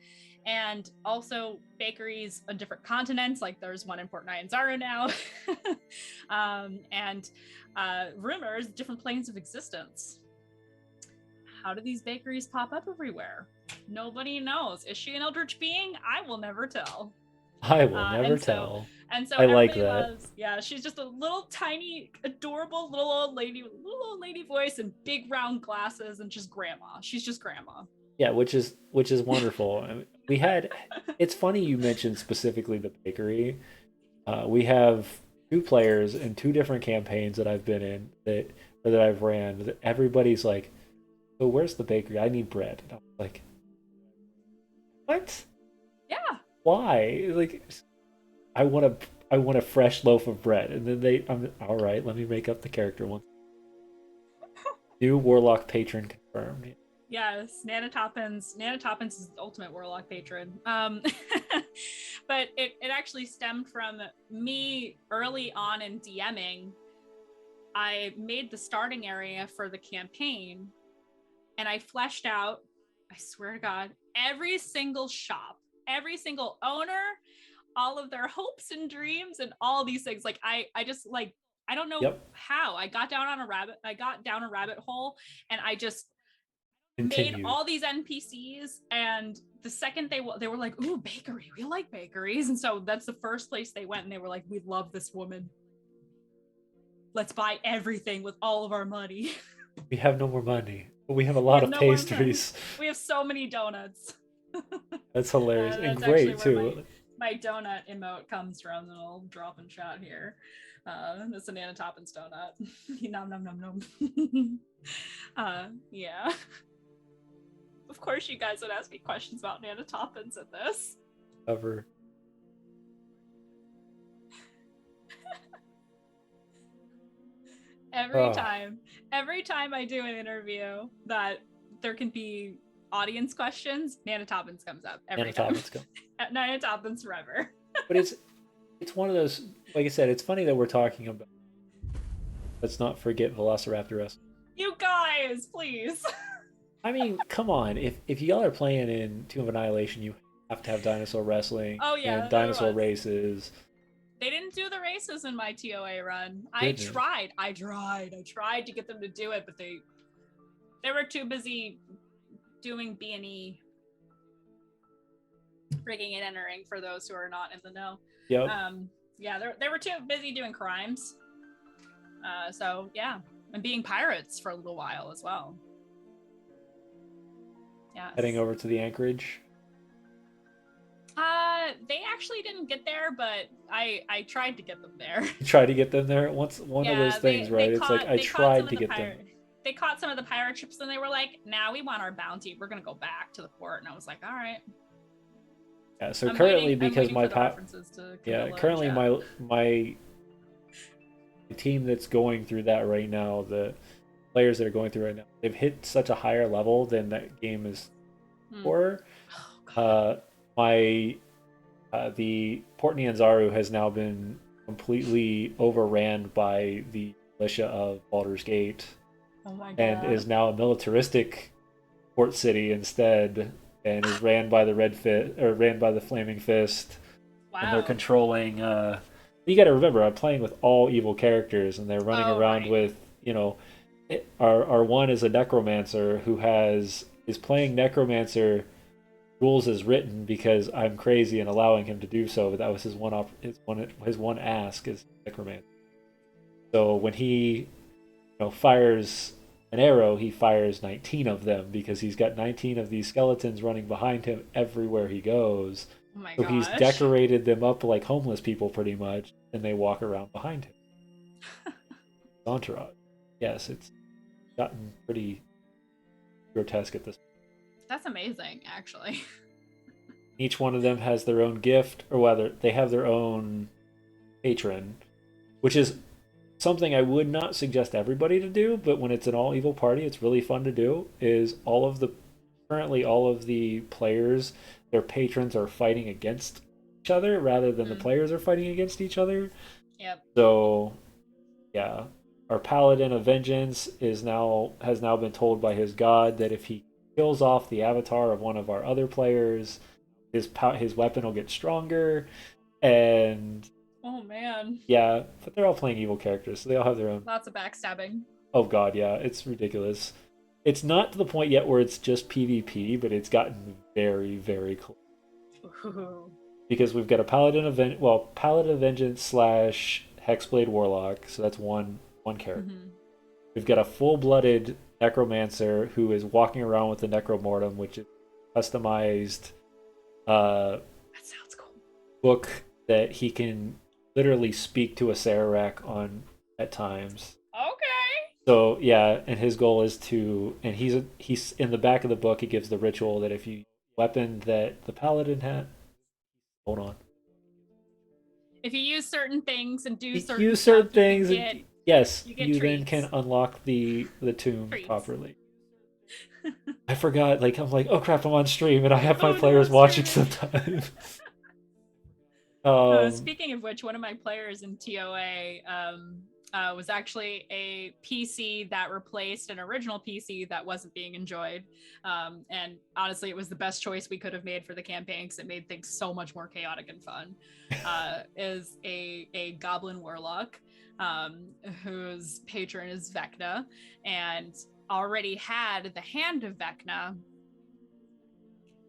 And also bakeries on different continents, like there's one in Port Nyanzaru now. And rumors, different planes of existence. How do these bakeries pop up everywhere? Nobody knows. Is she an eldritch being? I will never tell. I will never tell. And so I like that. She's just a little tiny, adorable little old lady with a little old lady voice and big round glasses, and just grandma. She's just grandma. Yeah, which is wonderful. We had. It's funny you mentioned specifically the bakery. We have 2 players in 2 different campaigns that I've been in that I've ran. That everybody's like, "Oh, where's the bakery? I need bread." And I'm like, "What? Yeah. Why?" Like, I want a fresh loaf of bread, and then I'm all right. Let me make up the character one. New warlock patron confirmed. Yes, Nanotopins is the ultimate warlock patron. But it actually stemmed from me early on in DMing. I made the starting area for the campaign, and I fleshed out, I swear to God, every single shop, every single owner, all of their hopes and dreams, and all these things. Like I just like, I don't know Yep. how I got down a rabbit hole, and I just made Continue. all these NPCs. And the second they were like, ooh, bakery, we like bakeries. And so that's the first place they went, and they were like, we love this woman, let's buy everything with all of our money. We have no more money, but we have a lot of pastries. We have so many donuts. That's hilarious and That's great too. My donut emote comes from, and I'll drop in chat here. It's a Nanotopins donut. Nom nom nom nom. Yeah. Of course, you guys would ask me questions about Nanotopins in this. Ever. Every time I do an interview that there can be audience questions, Nanotopins comes up every time. Nanotopins forever. But it's one of those, like I said, it's funny that we're talking about. Let's not forget Velociraptor wrestling. You guys, please. I mean, come on. If y'all are playing in Tomb of Annihilation, you have to have dinosaur wrestling. Oh yeah, and dinosaur races. They didn't do the races in my TOA run. I tried to get them to do it, but they were too busy doing B&E rigging and entering, for those who are not in the know. Yep. Yeah, they were too busy doing crimes. So yeah, and being pirates for a little while as well. Yeah. Heading over to the Anchorage. They actually didn't get there, but I tried to get them there. You tried to get them there? One of those things, right? It's like I tried to get them. They caught some of the pirate ships, and they were like, "Now we want our bounty. We're gonna go back to the port." And I was like, "All right." Yeah. So currently, because my currently my team that's going through that right now, the players that are going through right now, they've hit such a higher level than that game is for. The Port Nyanzaru has now been completely overran by the militia of Baldur's Gate. Oh my God. And is now a militaristic port city instead, and is ran by the Flaming Fist. Wow. And they're controlling. You got to remember, I'm playing with all evil characters, and they're running around with, our one is a necromancer who is playing necromancer rules as written because I'm crazy and allowing him to do so. But that was his one ask is necromancer. So when he fires an arrow, he fires 19 of them because he's got 19 of these skeletons running behind him everywhere he goes. Oh my gosh. He's decorated them up like homeless people pretty much, and they walk around behind him. Entourage. Yes, it's gotten pretty grotesque at this point. That's amazing, actually. Each one of them has their own gift, or whether they have their own patron, which is something I would not suggest everybody to do, but when it's an all evil party, it's really fun to do. Currently all of the players, their patrons are fighting against each other rather than the players are fighting against each other. Yep. So yeah, our paladin of vengeance has now been told by his god that if he kills off the avatar of one of our other players, his weapon will get stronger. And oh man. Yeah, but they're all playing evil characters, so they all have their own. Lots of backstabbing. Oh god, yeah, it's ridiculous. It's not to the point yet where it's just PvP, but it's gotten very, very close. Ooh. Because we've got a paladin of vengeance / hexblade warlock, so that's one character. Mm-hmm. We've got a full-blooded necromancer who is walking around with the necromortem, which is customized. That sounds cool. Book that he can literally speak to a Sararak on at times. Okay. So yeah, and his goal is and he's in the back of the book. He gives the ritual that if you weapon that the paladin had. Hold on. if you use certain things and do certain use stuff, certain things, yes, you get you then treats. can unlock the tomb Treats. properly. I forgot. Like I'm like, oh crap, I'm on stream and I have my Oh players no, watching streaming. sometimes. Speaking of which, one of my players in TOA was actually a PC that replaced an original PC that wasn't being enjoyed. And honestly, it was the best choice we could have made for the campaign because it made things so much more chaotic and fun. Is a goblin warlock whose patron is Vecna and already had the hand of Vecna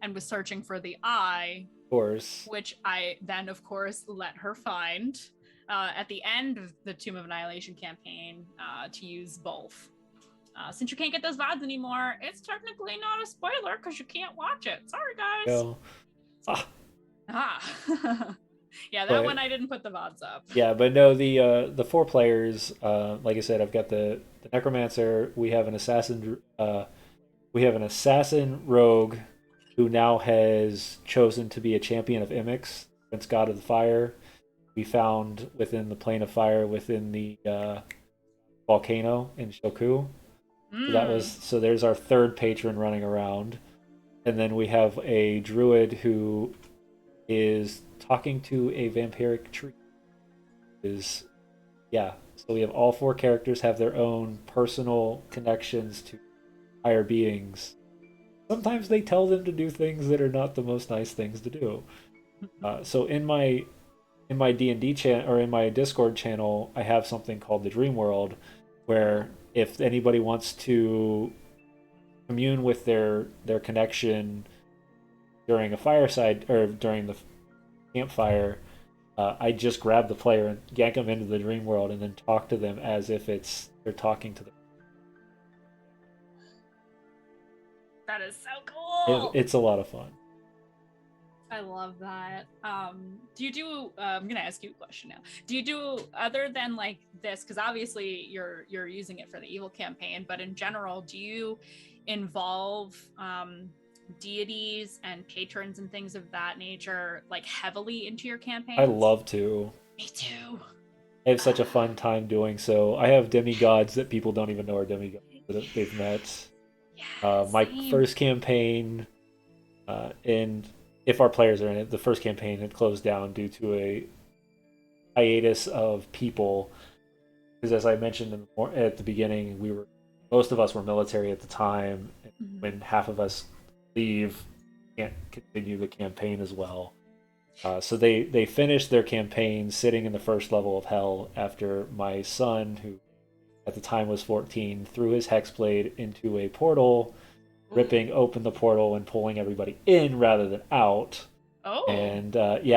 and was searching for the eye, Of course. which I then, of course, let her find at the end of the Tomb of Annihilation campaign to use both. Since you can't get those VODs anymore, it's technically not a spoiler because you can't watch it. Sorry, guys. Yeah, that one I didn't put the VODs up. Yeah, but no, the 4 players, like I said, I've got the necromancer. We have an assassin. We have an assassin rogue who now has chosen to be a champion of Imix against God of the Fire. We found within the plane of fire within the volcano in Shoku. So there's our 3rd patron running around. And then we have a druid who is talking to a vampiric tree. So we have all 4 characters have their own personal connections to higher beings. Sometimes they tell them to do things that are not the most nice things to do. So in my D&D channel or in my Discord channel, I have something called the Dream World, where if anybody wants to commune with their connection during a fireside or during the campfire, I just grab the player and yank them into the Dream World and then talk to them as if they're talking to them. That is so cool. It's a lot of fun. I love that. Do you do? I'm gonna ask you a question now. Do you do other than like this? Because obviously you're using it for the evil campaign, but in general, do you involve deities and patrons and things of that nature like heavily into your campaigns? I love to. Me too. I have such a fun time doing so. I have demigods that people don't even know are demigods that they've met. My first campaign, and if our players are in it, the first campaign had closed down due to a hiatus of people. Because as I mentioned at the beginning, most of us were military at the time. And when half of us leave, can't continue the campaign as well. So they finished their campaign sitting in the first level of hell after my son, who at the time was 14, threw his hexblade into a portal, ripping open the portal and pulling everybody in rather than out. Oh. And he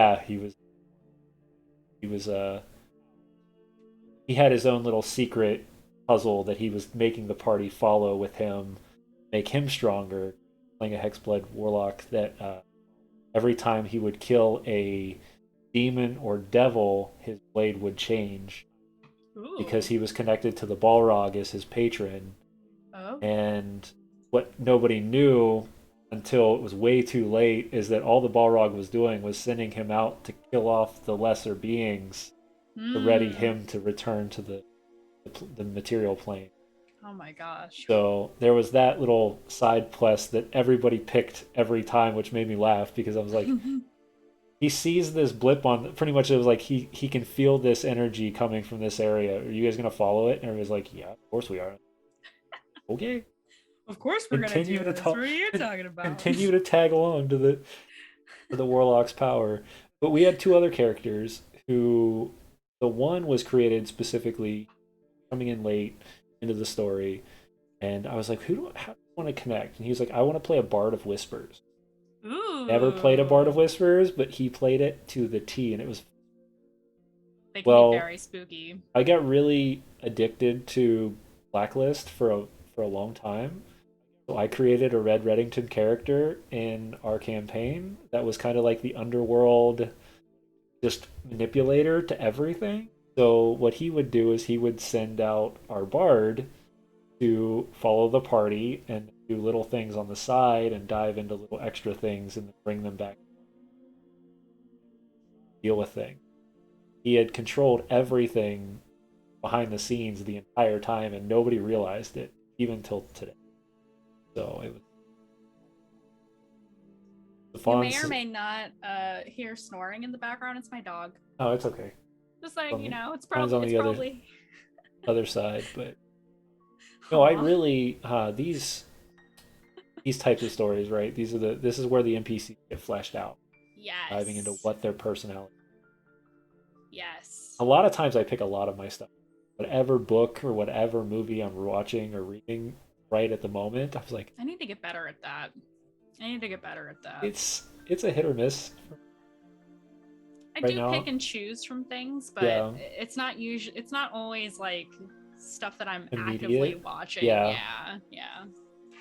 had his own little secret puzzle that he was making the party follow with him, make him stronger, playing a hexblade warlock that every time he would kill a demon or devil, his blade would change. Ooh. Because he was connected to the Balrog as his patron. Oh. And what nobody knew until it was way too late is that all the Balrog was doing was sending him out to kill off the lesser beings to ready him to return to the material plane. Oh my gosh. So there was that little side quest that everybody picked every time, which made me laugh because I was like, he sees this blip on, pretty much it was like he can feel this energy coming from this area. Are you guys going to follow it? And everybody's like, yeah, of course we are. Okay. Of course we're going to do this. What are you talking about? Continue to tag along to the Warlock's power. But we had 2 other characters who, the one was created specifically coming in late into the story. And I was like, how do I want to connect? And he was like, I want to play a Bard of Whispers. Ooh. Never played a Bard of Whispers, but he played it to the T, and it was they can be very spooky. I got really addicted to Blacklist for a long time, so I created a Red Reddington character in our campaign that was kind of like the underworld, just manipulator to everything. So what he would do is he would send out our Bard to follow the party and do little things on the side and dive into little extra things and bring them back, deal with things. he had controlled everything behind the scenes the entire time, and nobody realized it even till today. So it was the You fun. may or may not hear snoring in the background. It's my dog. Oh, it's okay. Just like, it's Mine's on probably the other side, but no, I Aw. really these types of stories, right? This is where the NPCs get fleshed out, diving into Yes. what their personality. Yes. A lot of times I pick a lot of my stuff. Whatever book or whatever movie I'm watching or reading right at the moment, I was like, I need to get better at that. I need to get better at that. it's a hit or miss I right do now. pick and choose from things, but Yeah. it's not always like stuff that I'm actively Immediate. watching. Yeah. Yeah.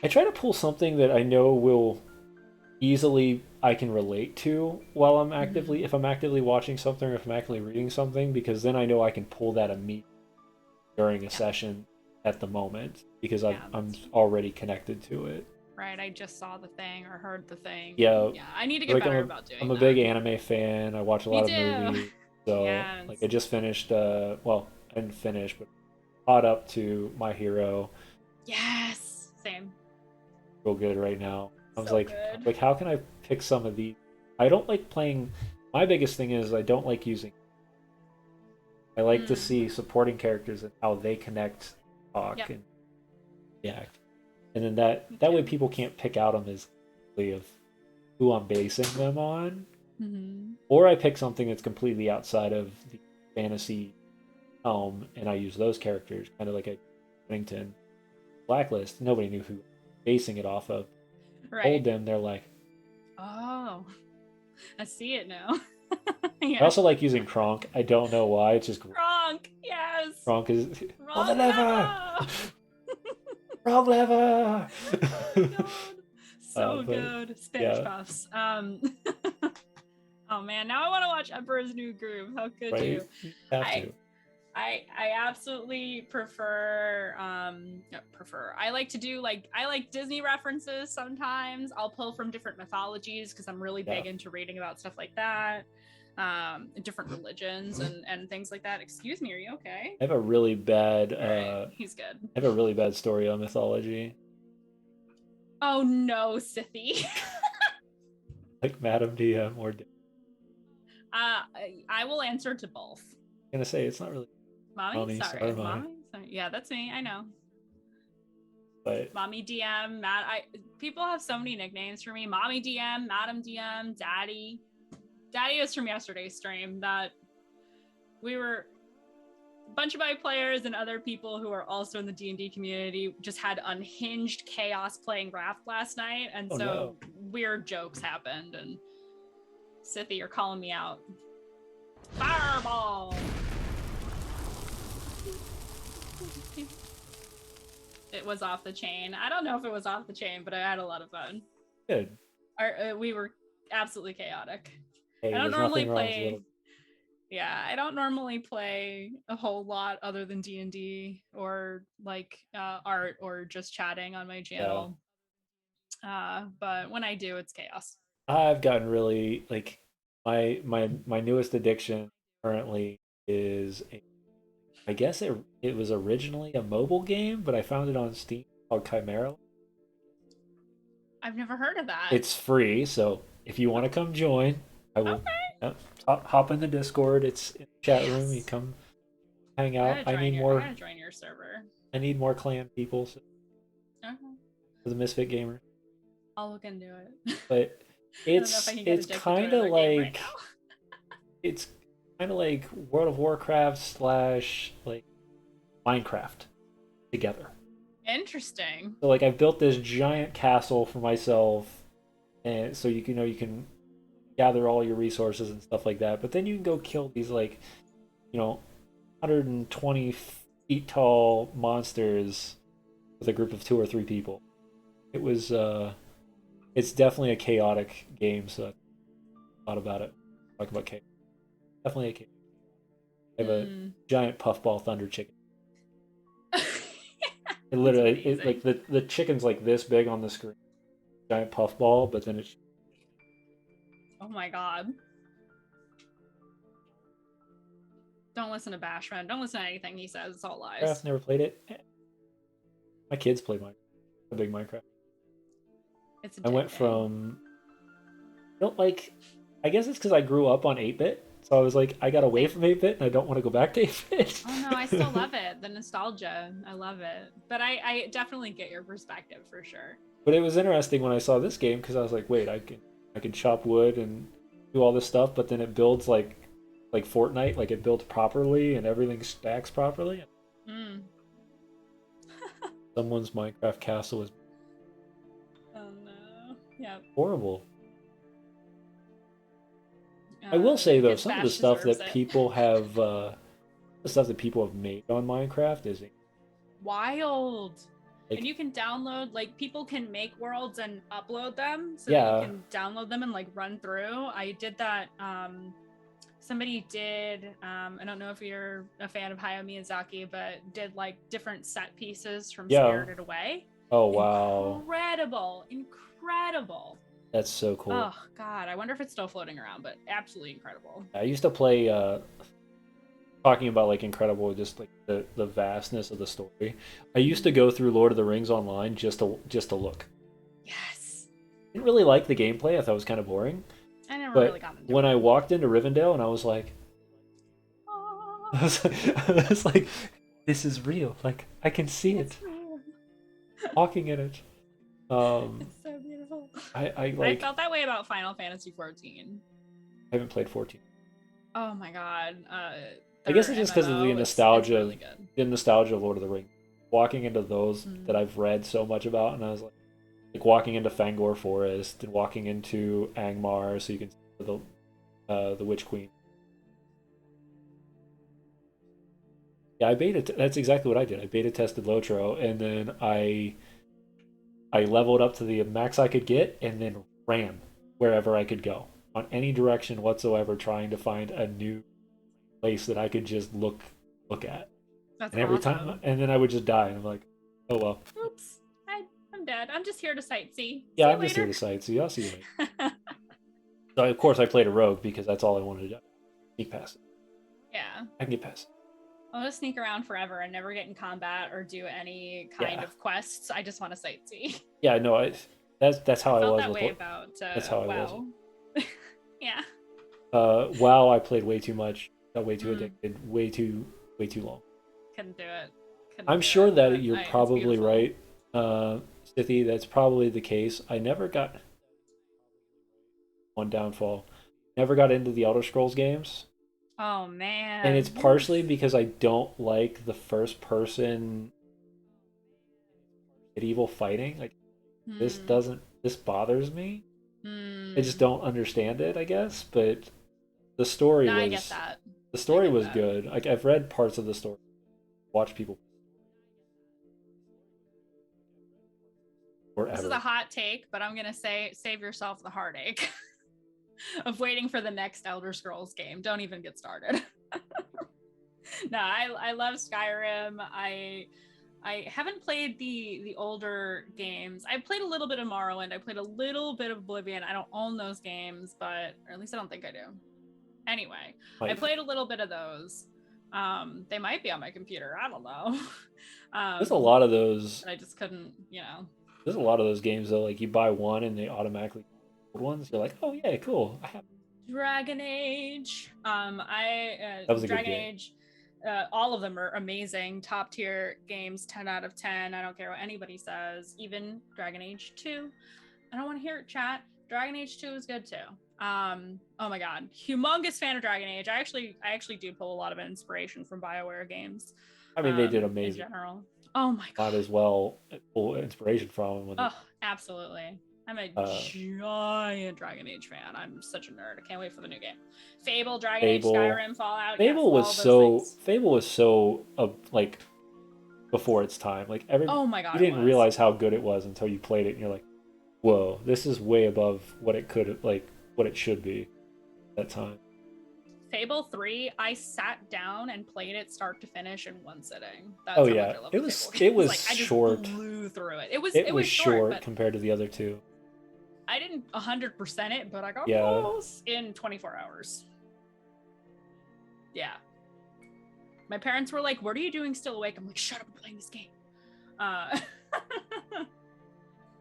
I try to pull something that I know will easily I can relate to while I'm actively Mm-hmm. if I'm actively watching something or if I'm actively reading something, because then I know I can pull that immediately during a Yeah. session at the moment because Yeah, I'm that's already connected to it. right. I just saw the thing or heard the thing. Yeah, Yeah, I need to get like better about I'm doing a that. big anime fan. I watch a Me lot of too. movies. So Yes. like I just finished well, I didn't finish, but caught up to My Hero. Yes. Same. Real good right now. So good. How can I pick some of these? I don't like playing. My biggest thing is I don't like using. I like to Mm. see supporting characters and how they connect, talk, Yep. and react, and then Me that way too. people can't pick out them as of who I'm basing them on, Mm-hmm. or I pick something that's completely outside of the fantasy realm and I use those characters, kind of like a Bennington Blacklist. Nobody knew who basing it off of. Told Right. them, they're like, Oh, I see it now. I Yeah. also like using Kronk. I don't know why. It's just Kronk. Yes. Kronk is pull the Wrong lever, level. wrong lever. Oh my god. So But good. Spanish yeah, puffs. Oh man, now I want to watch Emperor's New Groove. How could right. you? You have I to. I absolutely prefer. I like to do I like Disney references sometimes. I'll pull from different mythologies because I'm really Yeah, big into reading about stuff like that. Different religions and things like that. Excuse me, are you okay? I have a really bad. All right, he's good. I have a really bad story on mythology. Oh no, Sithy. Like Madam DM or I will answer to both. I'm gonna say it's not really Mommy, mommy, sorry, mommy, mommy. Sorry. Yeah, that's me. I know. but Mommy DM, Matt. People have so many nicknames for me. Mommy DM, Madam DM, Daddy. Daddy is from yesterday's stream that we were a bunch of my players and other people who are also in the D&D community just had unhinged chaos playing Raft last night, and oh so no, weird jokes happened. And Sithy, you're calling me out. Fireball. It was off the chain. I don't know if it was off the chain, but I had a lot of fun. good. We were absolutely chaotic. Hey, I don't there's normally nothing wrong with a play. little. Yeah, I don't normally play a whole lot other than D&D or art or just chatting on my Yeah, channel. But when I do, it's chaos. I've gotten really like my newest addiction currently is I guess it was originally a mobile game, but I found it on Steam called Chimera. I've never heard of that. It's free, so if you want to come join, I will. Okay. Yep, hop in the Discord. It's in the chat room. You Yes. come hang I out. gotta join your. I gotta join your server. I need more clan people Okay. for the Misfit Gamer. I'll look into it. But I don't know if I can get it's addicted to kind of another game right like it's kind of like World of Warcraft slash like Minecraft together. now. Interesting. So like I've built this giant castle for myself, and so you can gather all your resources and stuff like that. But then you can go kill these like 120 feet tall monsters with a group of 2 or 3 people. It was it's definitely a chaotic game. So I thought about it. Talk about chaos. Definitely a chaos. I have a giant puffball thunder chicken. It literally, like the chicken's like this big on the screen, giant puffball, but then it's. Oh my god. Don't listen to Bashman. Don't listen to anything he says. It's all lies. Minecraft, never played it. My kids play Minecraft. A big Minecraft. It's I went from I guess it's because I grew up on 8-bit. So I was like, I got away from 8-bit and I don't want to go back to 8-bit. Oh no, I still love it. The nostalgia. I love it. But I definitely get your perspective for sure. But it was interesting when I saw this game because I was like, wait, I can chop wood and do all this stuff, but then it builds like Fortnite, like it builds properly and everything stacks properly. Mm. Someone's Minecraft castle is Oh no. Yeah. horrible. I will say though, some of the stuff that people have the stuff that people have made on Minecraft is wild. like, and you can download, like, people can make worlds and upload them, so yeah, that you can download them and like run through. I did that. Somebody did. I don't know if you're a fan of Hayao Miyazaki, but did like different set pieces from Spirited Away. Oh wow! Incredible. That's so cool. Oh god, I wonder if it's still floating around, but absolutely incredible. I used to play talking about like incredible, just like the vastness of the story. I used to go through Lord of the Rings online just to look. Yes. Didn't really like the gameplay. I thought it was kind of boring. I never But really got into when it. I walked into Rivendell and I was like, I was like, this is real. Like I can see it. Walking in it. It's so beautiful. I felt that way about Final Fantasy 14. I haven't played 14. Oh my god. I guess it's just because of the nostalgia, really the nostalgia of Lord of the Rings. Walking into those that I've read so much about, and I was like walking into Fangor Forest and walking into Angmar, so you can see the Witch Queen. Yeah, I beta. That's exactly what I did. I beta tested Lotro, and then I leveled up to the max I could get, and then ran wherever I could go on any direction whatsoever, trying to find a new place that I could just look at. That's and every awesome. time, and then I would just die, and I'm like, oh well. Oops, I'm dead. I'm just here to sightsee. Yeah, I'm just here to sightsee. I'll see you later. So of course I played a rogue because that's all I wanted to do. Sneak past it. Yeah. I can get past it. I'll just sneak around forever and never get in combat or do any kind of quests. I just want to sightsee. Yeah, no, that's how I was. That way about that's how WoW. I was. Yeah. WoW, I played way too much. Got way too addicted. Way too long. Couldn't do it. I'm sure that you're probably right, Stithy. That's probably the case. I never got one downfall. Never got into the Elder Scrolls games. Oh man. And it's partially because I don't like the first person medieval fighting. Like this bothers me. I just don't understand it, I guess, but the story was I get that. The story was good. Like I've read parts of the story. Watch people forever. This is a hot take, but I'm gonna say save yourself the heartache of waiting for the next Elder Scrolls game. Don't even get started. No, I love Skyrim. I haven't played the older games. I played a little bit of Morrowind. I played a little bit of Oblivion. I don't own those games, or at least I don't think I do. Anyway, I played a little bit of those. They might be on my computer. I don't know. There's a lot of those. I just couldn't, There's a lot of those games though. Like you buy one and they automatically old ones. You're like, oh yeah, cool. I have Dragon Age. That was a Dragon good game. Age. All of them are amazing, top tier games, 10 out of 10. I don't care what anybody says. Even Dragon Age 2. I don't want to hear it, chat. Dragon Age 2 is good too. Oh my god, humongous fan of Dragon Age. I actually do pull a lot of inspiration from BioWare games. I mean, they did amazing. In general. Oh my god. Might as well pull inspiration from them. Oh, absolutely. I'm a giant Dragon Age fan. I'm such a nerd. I can't wait for the new game. Fable, Dragon Age, Skyrim, Fallout. Fable was so like before its time. Like oh my god, you didn't realize how good it was until you played it, and you're like, whoa, this is way above what it what it should be at that time. Fable 3, I sat down and played it start to finish in one sitting. That's how much I love it was like, short. I just blew through it. It was short compared to the other two. I didn't 100% it, but I got close in 24 hours. Yeah. My parents were like, "What are you doing still awake?" I'm like, "Shut up, I'm playing this game."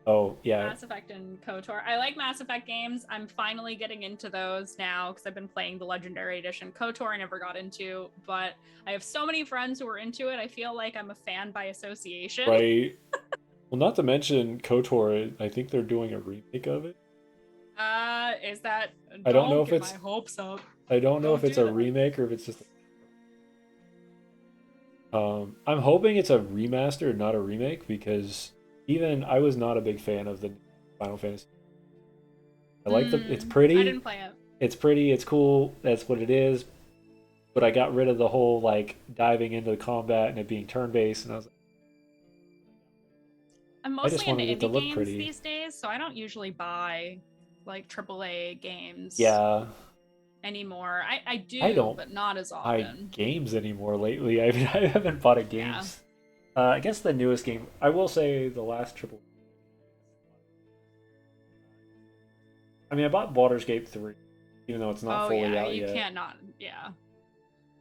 Oh yeah. Mass Effect and KOTOR. I like Mass Effect games. I'm finally getting into those now because I've been playing the Legendary Edition. KOTOR I never got into, but I have so many friends who are into it. I feel like I'm a fan by association. Right. Well, not to mention KOTOR, I think they're doing a remake of it. Is that? I don't know if get it's. my hopes up. I don't know Don't if it's do a that. remake or if it's just. I'm hoping it's a remaster, not a remake, because even I was not a big fan of the Final Fantasy. I like it's I pretty. didn't play it. It's pretty. It's cool. That's what it is. But I got rid of the whole like diving into the combat and it being turn-based, and I was like, I'm I just mostly into wanted it to indie look games pretty. these days, so I don't usually buy like AAA games Yeah, anymore. I do, I don't but not as buy often. games anymore lately. I mean, I haven't bought a games. I guess the newest game. I will say the last triple. I mean, I bought Baldur's Gate 3, even though it's not Oh fully yeah, out you yet. can't not. Yeah.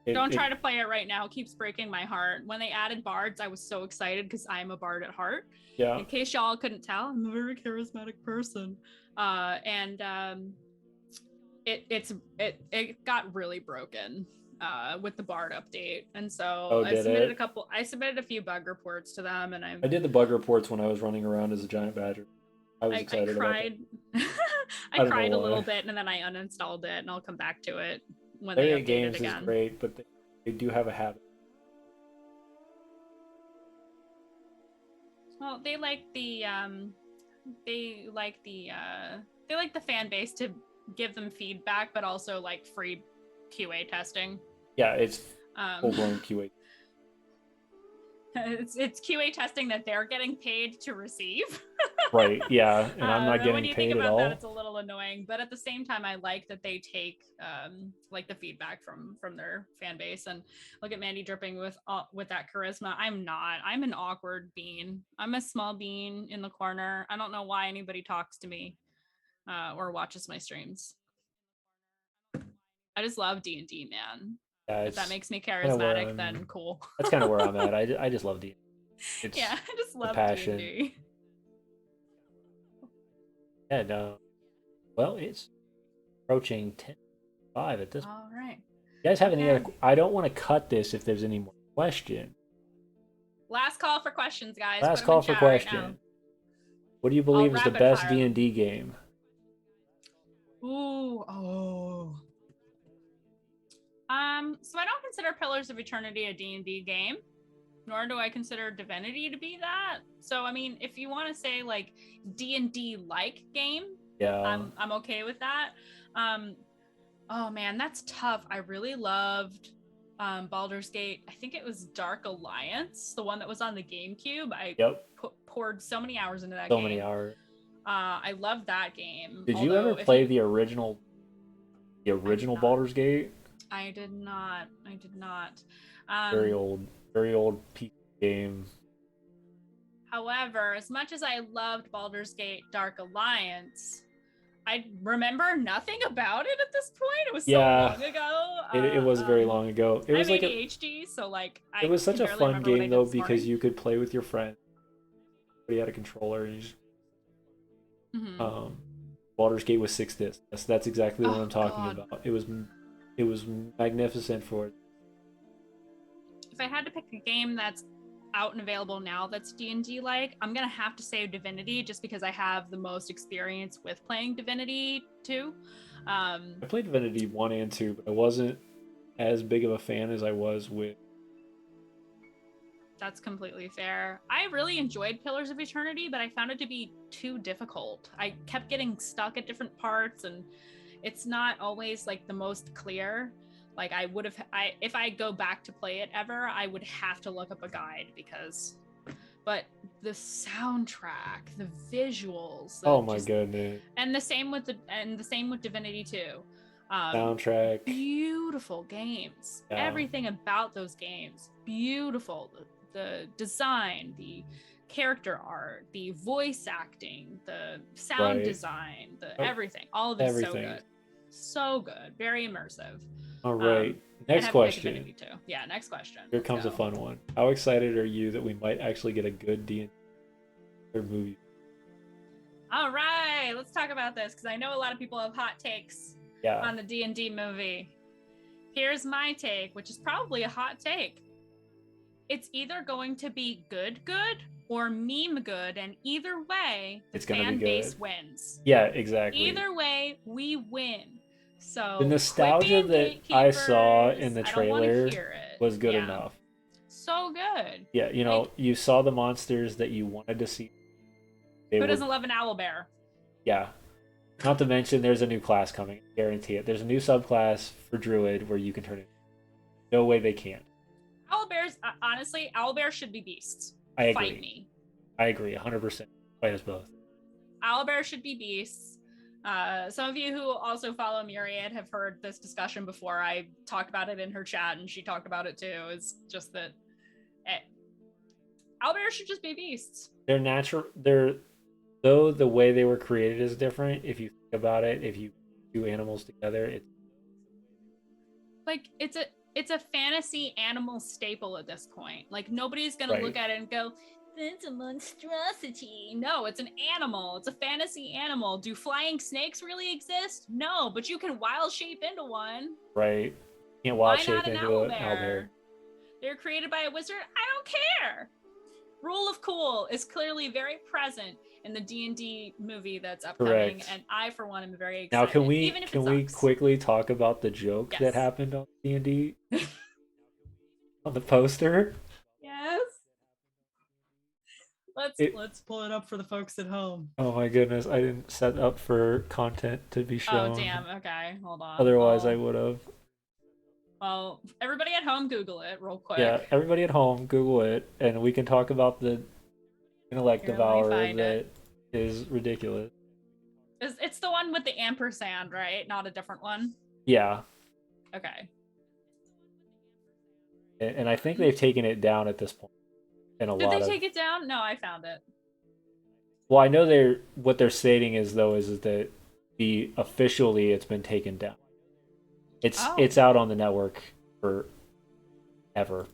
It- Don't it- try to play it right now. It keeps breaking my heart. When they added bards, I was so excited because I'm a bard at heart. Yeah, In case y'all couldn't tell, I'm a very charismatic person. It got really broken with the bard update, and so Oh, I did submitted it? I submitted a few bug reports to them, and I did the bug reports when I was running around as a giant badger. I was I excited about that. cried. I I don't know cried a why. little bit, and then I uninstalled it, and I'll come back to it when they Variant update Games it is again. great, but they do have a habit. Well, they like the they like the fan base to give them feedback, but also like free QA testing. Yeah, it's full Um, blown QA. it's QA testing that they're getting paid to receive. Right, yeah, and I'm not When getting you think paid at about that, all. it's a little annoying, but at the same time, I like that they take like the feedback from their fan base. And look at Mandy dripping with that charisma. I'm not. I'm an awkward bean. I'm a small bean in the corner. I don't know why anybody talks to me or watches my streams. I just love D&D, man. Yeah, If that it's makes me kind of where charismatic, then cool. that's kind of where I'm at. I just love D. It's Yeah, I just love passion. D&D. Yeah, no. Well, it's approaching 10:05 at this point. All right. You guys have any other? Okay. I don't want to cut this if there's any more question. Last call for questions, guys. Last Put 'em call in for chat right question. now. What do you believe is the rapid best fire them. D&D game? Ooh, oh. So I don't consider Pillars of Eternity a D&D game, nor do I consider Divinity to be that. So I mean, if you want to say like D&D like game, Yeah, I'm okay with that. Oh man, that's tough. I really loved Baldur's Gate. I think it was Dark Alliance, the one that was on the GameCube. I yep, poured so many hours into that so game. many hours. I love that game. Did you Although ever if play you- the original not. Baldur's Gate? I did not. I did not. Very old PC game. However, as much as I loved Baldur's Gate Dark Alliance, I remember nothing about it at this point. It was so Yeah, long ago. It was very long ago. It I was have like ADHD, so like it was such can a barely fun remember what I game did though this because morning. you could play with your friend. Everybody had a controller. And you just, Mhm. Baldur's Gate was 6 discs. That's exactly what Oh, I'm talking God. about. It was magnificent for it. If I had to pick a game that's out and available now that's D&D like, I'm gonna have to say Divinity just because I have the most experience with playing Divinity 2. I played Divinity 1 and 2, but I wasn't as big of a fan as I was with. That's completely fair. I really enjoyed Pillars of Eternity, but I found it to be too difficult. I kept getting stuck at different parts, and it's not always like the most clear. Like I would have, if I go back to play it ever, I would have to look up a guide because. But the soundtrack, the visuals. Oh my goodness! And the same with Divinity 2. Soundtrack. Beautiful games. Yeah. Everything about those games beautiful. The design, the character art, the voice acting, the sound Right. design, the everything. All of it's Everything. so good. So good. Very immersive. All right. And Next have a pick of question. Infinity too. Yeah, next question. Here Let's comes a go. fun one. How excited are you that we might actually get a good D&D movie? All right, let's talk about this because I know a lot of people have hot takes Yeah. on the D&D movie. Here's my take, which is probably a hot take. It's either going to be good or meme good, and either way, the It's gonna be fan base good. wins. Yeah, exactly. Either way, we win. So The nostalgia quit being that I saw gatekeepers. in the I don't wanna trailer hear it. was good Yeah. enough. So good. Yeah, you know, you saw the monsters that you wanted to see. Who doesn't love an owlbear? Yeah. Not to mention, there's a new class coming. I guarantee it. There's a new subclass for Druid where you can turn it. No way they can't. Owlbears, honestly, owlbears should be beasts. I agree. Fight me. I agree, 100%. Fight us both. Owlbears should be beasts. Some of you who also follow Myriad have heard this discussion before. I talked about it in her chat, and she talked about it too. It's just that owlbears should just be beasts. They're natural. Though the way they were created is different. If you think about it, if you do animals together, it's like it's a fantasy animal staple at this point. Like nobody's gonna look at it and go, "It's a monstrosity." No, it's an animal. It's a fantasy animal. Do flying snakes really exist? No, but you can wild shape into one. Right. You can't wild shape into an owlbear. They're created by a wizard. I don't care. Rule of cool is clearly very present in the D&D movie that's upcoming. Correct. And I, for one, am very excited. Now, can we quickly talk about the joke that happened on D&D on the poster? Yes. Let's pull it up for the folks at home. Oh my goodness, I didn't set up for content to be shown. Oh damn. Okay, hold on. Otherwise, I would have. Well, everybody at home, Google it real quick. Yeah, everybody at home, Google it, and we can talk about the intellect devourer that is ridiculous. It's the one with the ampersand, right? Not a different one? Yeah. Okay. And I think they've taken it down at this point. Did they take it down? No, I found it. Well, I know what they're stating is that officially it's been taken down. It's out on the network forever.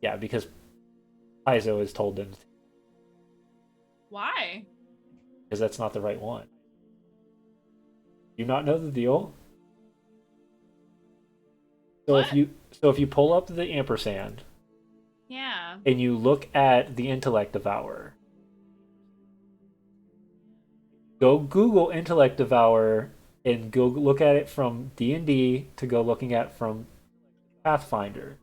Yeah, because Paizo has told them. Why? Because that's not the right one. Do you not know the deal? So what? if you pull up the ampersand, yeah, and you look at the intellect devourer, go Google intellect devourer and go look at it from D&D to go looking at from Pathfinder.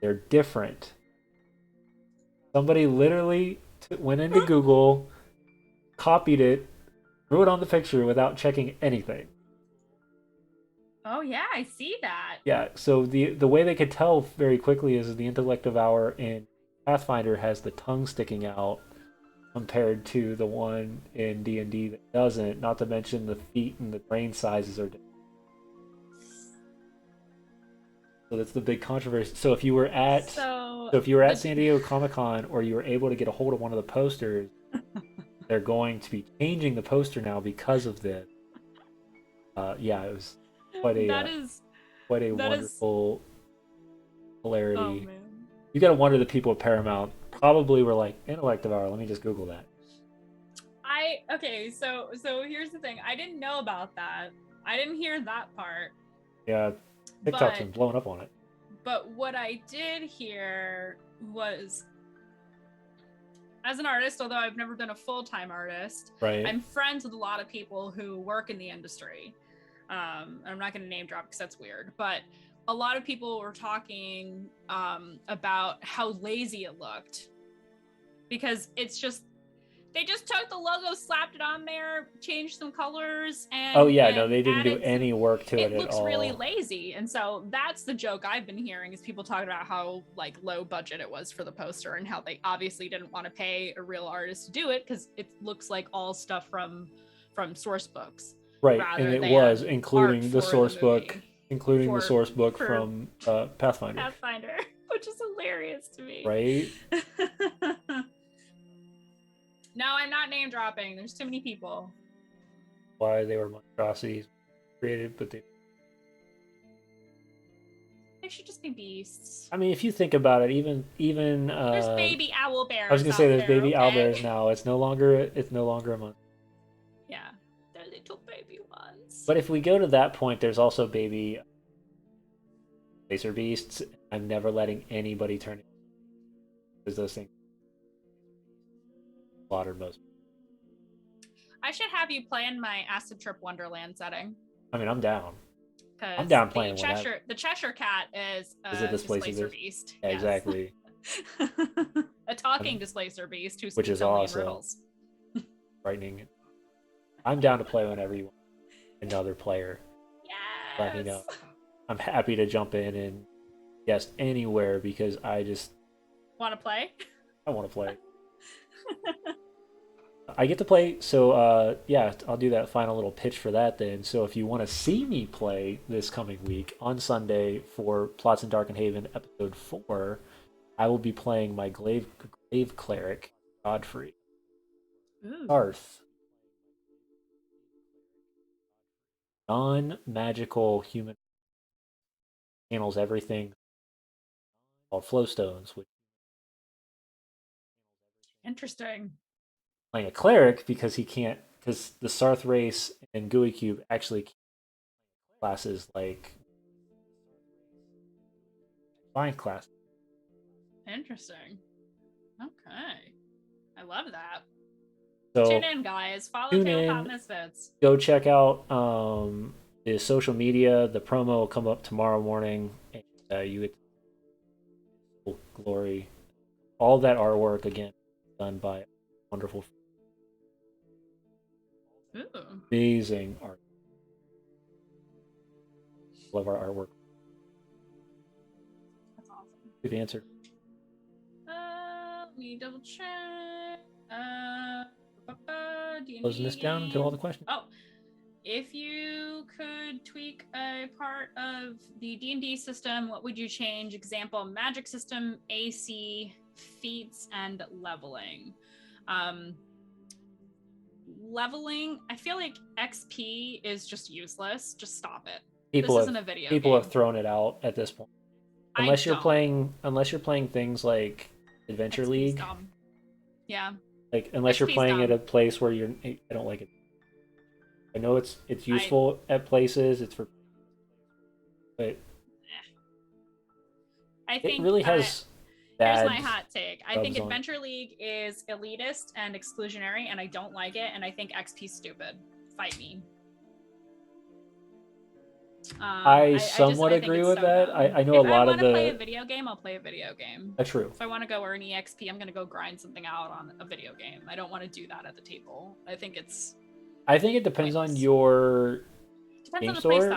They're different. Somebody literally went into Google, copied it, threw it on the picture without checking anything. Oh yeah, I see that. Yeah, so the way they could tell very quickly is the intellect devourer in Pathfinder has the tongue sticking out compared to the one in D&D that doesn't, not to mention the feet and the brain sizes are different. So that's the big controversy. So if you were at San Diego Comic-Con or you were able to get a hold of one of the posters, they're going to be changing the poster now because of this. Yeah, it was quite a wonderful hilarity. Oh, man. You gotta wonder the people at Paramount probably were like, intellect devourer, let me just Google that. Okay, so here's the thing. I didn't know about that. I didn't hear that part. Yeah, TikTok's been blowing up on it. But what I did hear was, as an artist, although I've never been a full-time artist, right, I'm friends with a lot of people who work in the industry. I'm not going to name drop because that's weird, but a lot of people were talking about how lazy it looked because they just took the logo, slapped it on there, changed some colors, and they didn't do any work to it at all. It looks really lazy, and so that's the joke I've been hearing is people talking about how like low budget it was for the poster and how they obviously didn't want to pay a real artist to do it because it looks like all stuff from source books. Right, and it was including the source book, from Pathfinder. Pathfinder, which is hilarious to me. Right. No, I'm not name dropping. There's too many people. Why they were monstrosities. created, but they should just be beasts. I mean, if you think about it, even there's baby owl bears. I was gonna say there's baby owl okay? bears now. It's no longer a month. Yeah, they're little baby ones. But if we go to that point, there's also baby laser beasts. I'm never letting anybody turn it because those things slaughtered most. I should have you play in my Acid Trip Wonderland setting. I mean, I'm down. I'm down playing with that. The Cheshire Cat is a displacer beast. Yeah, yes. Exactly. A talking displacer beast which is awesome. Frightening. I'm down to play whenever you want another player. Yes. Let me know. I'm happy to jump in and guest anywhere because I just want to play. I want to play. I get to play, so yeah, I'll do that final little pitch for that then. So if you want to see me play this coming week on Sunday for Plots in Darkenhaven episode 4, I will be playing my Glaive Cleric, Godfrey. Darth. Non-magical human handles everything called flowstones, which interesting. Playing a cleric because the Sarth race and GUI Cube actually classes like fine class. Interesting. Okay. I love that. So tune in, guys. Follow Tabletop Misfits. Go check out the social media. The promo will come up tomorrow morning. And, you get glory. All that artwork again done by wonderful. Ooh. Amazing art. Love our artwork. That's awesome. Good answer. Let me double check. Closing this down to all the questions. Oh, if you could tweak a part of the D&D system, what would you change? Example: magic system, AC, feats, and leveling. Leveling, I feel like XP is just useless. Just stop it. This isn't a video People game. have thrown it out at this point. Unless you're playing things like Adventure XP's League. Dumb. Yeah. Like unless XP's you're playing dumb. at a place where I don't like it. I know it's useful at places. It's for, but I think it really has. Here's my hot take. I think on. Adventure League is elitist and exclusionary, and I don't like it, and I think XP's stupid. Fight me. I somewhat agree with that. Dumb. I know a lot of the... If I want to play a video game, I'll play a video game. That's true. If I want to go earn EXP, I'm going to go grind something out on a video game. I don't want to do that at the table. I think it depends on your game store.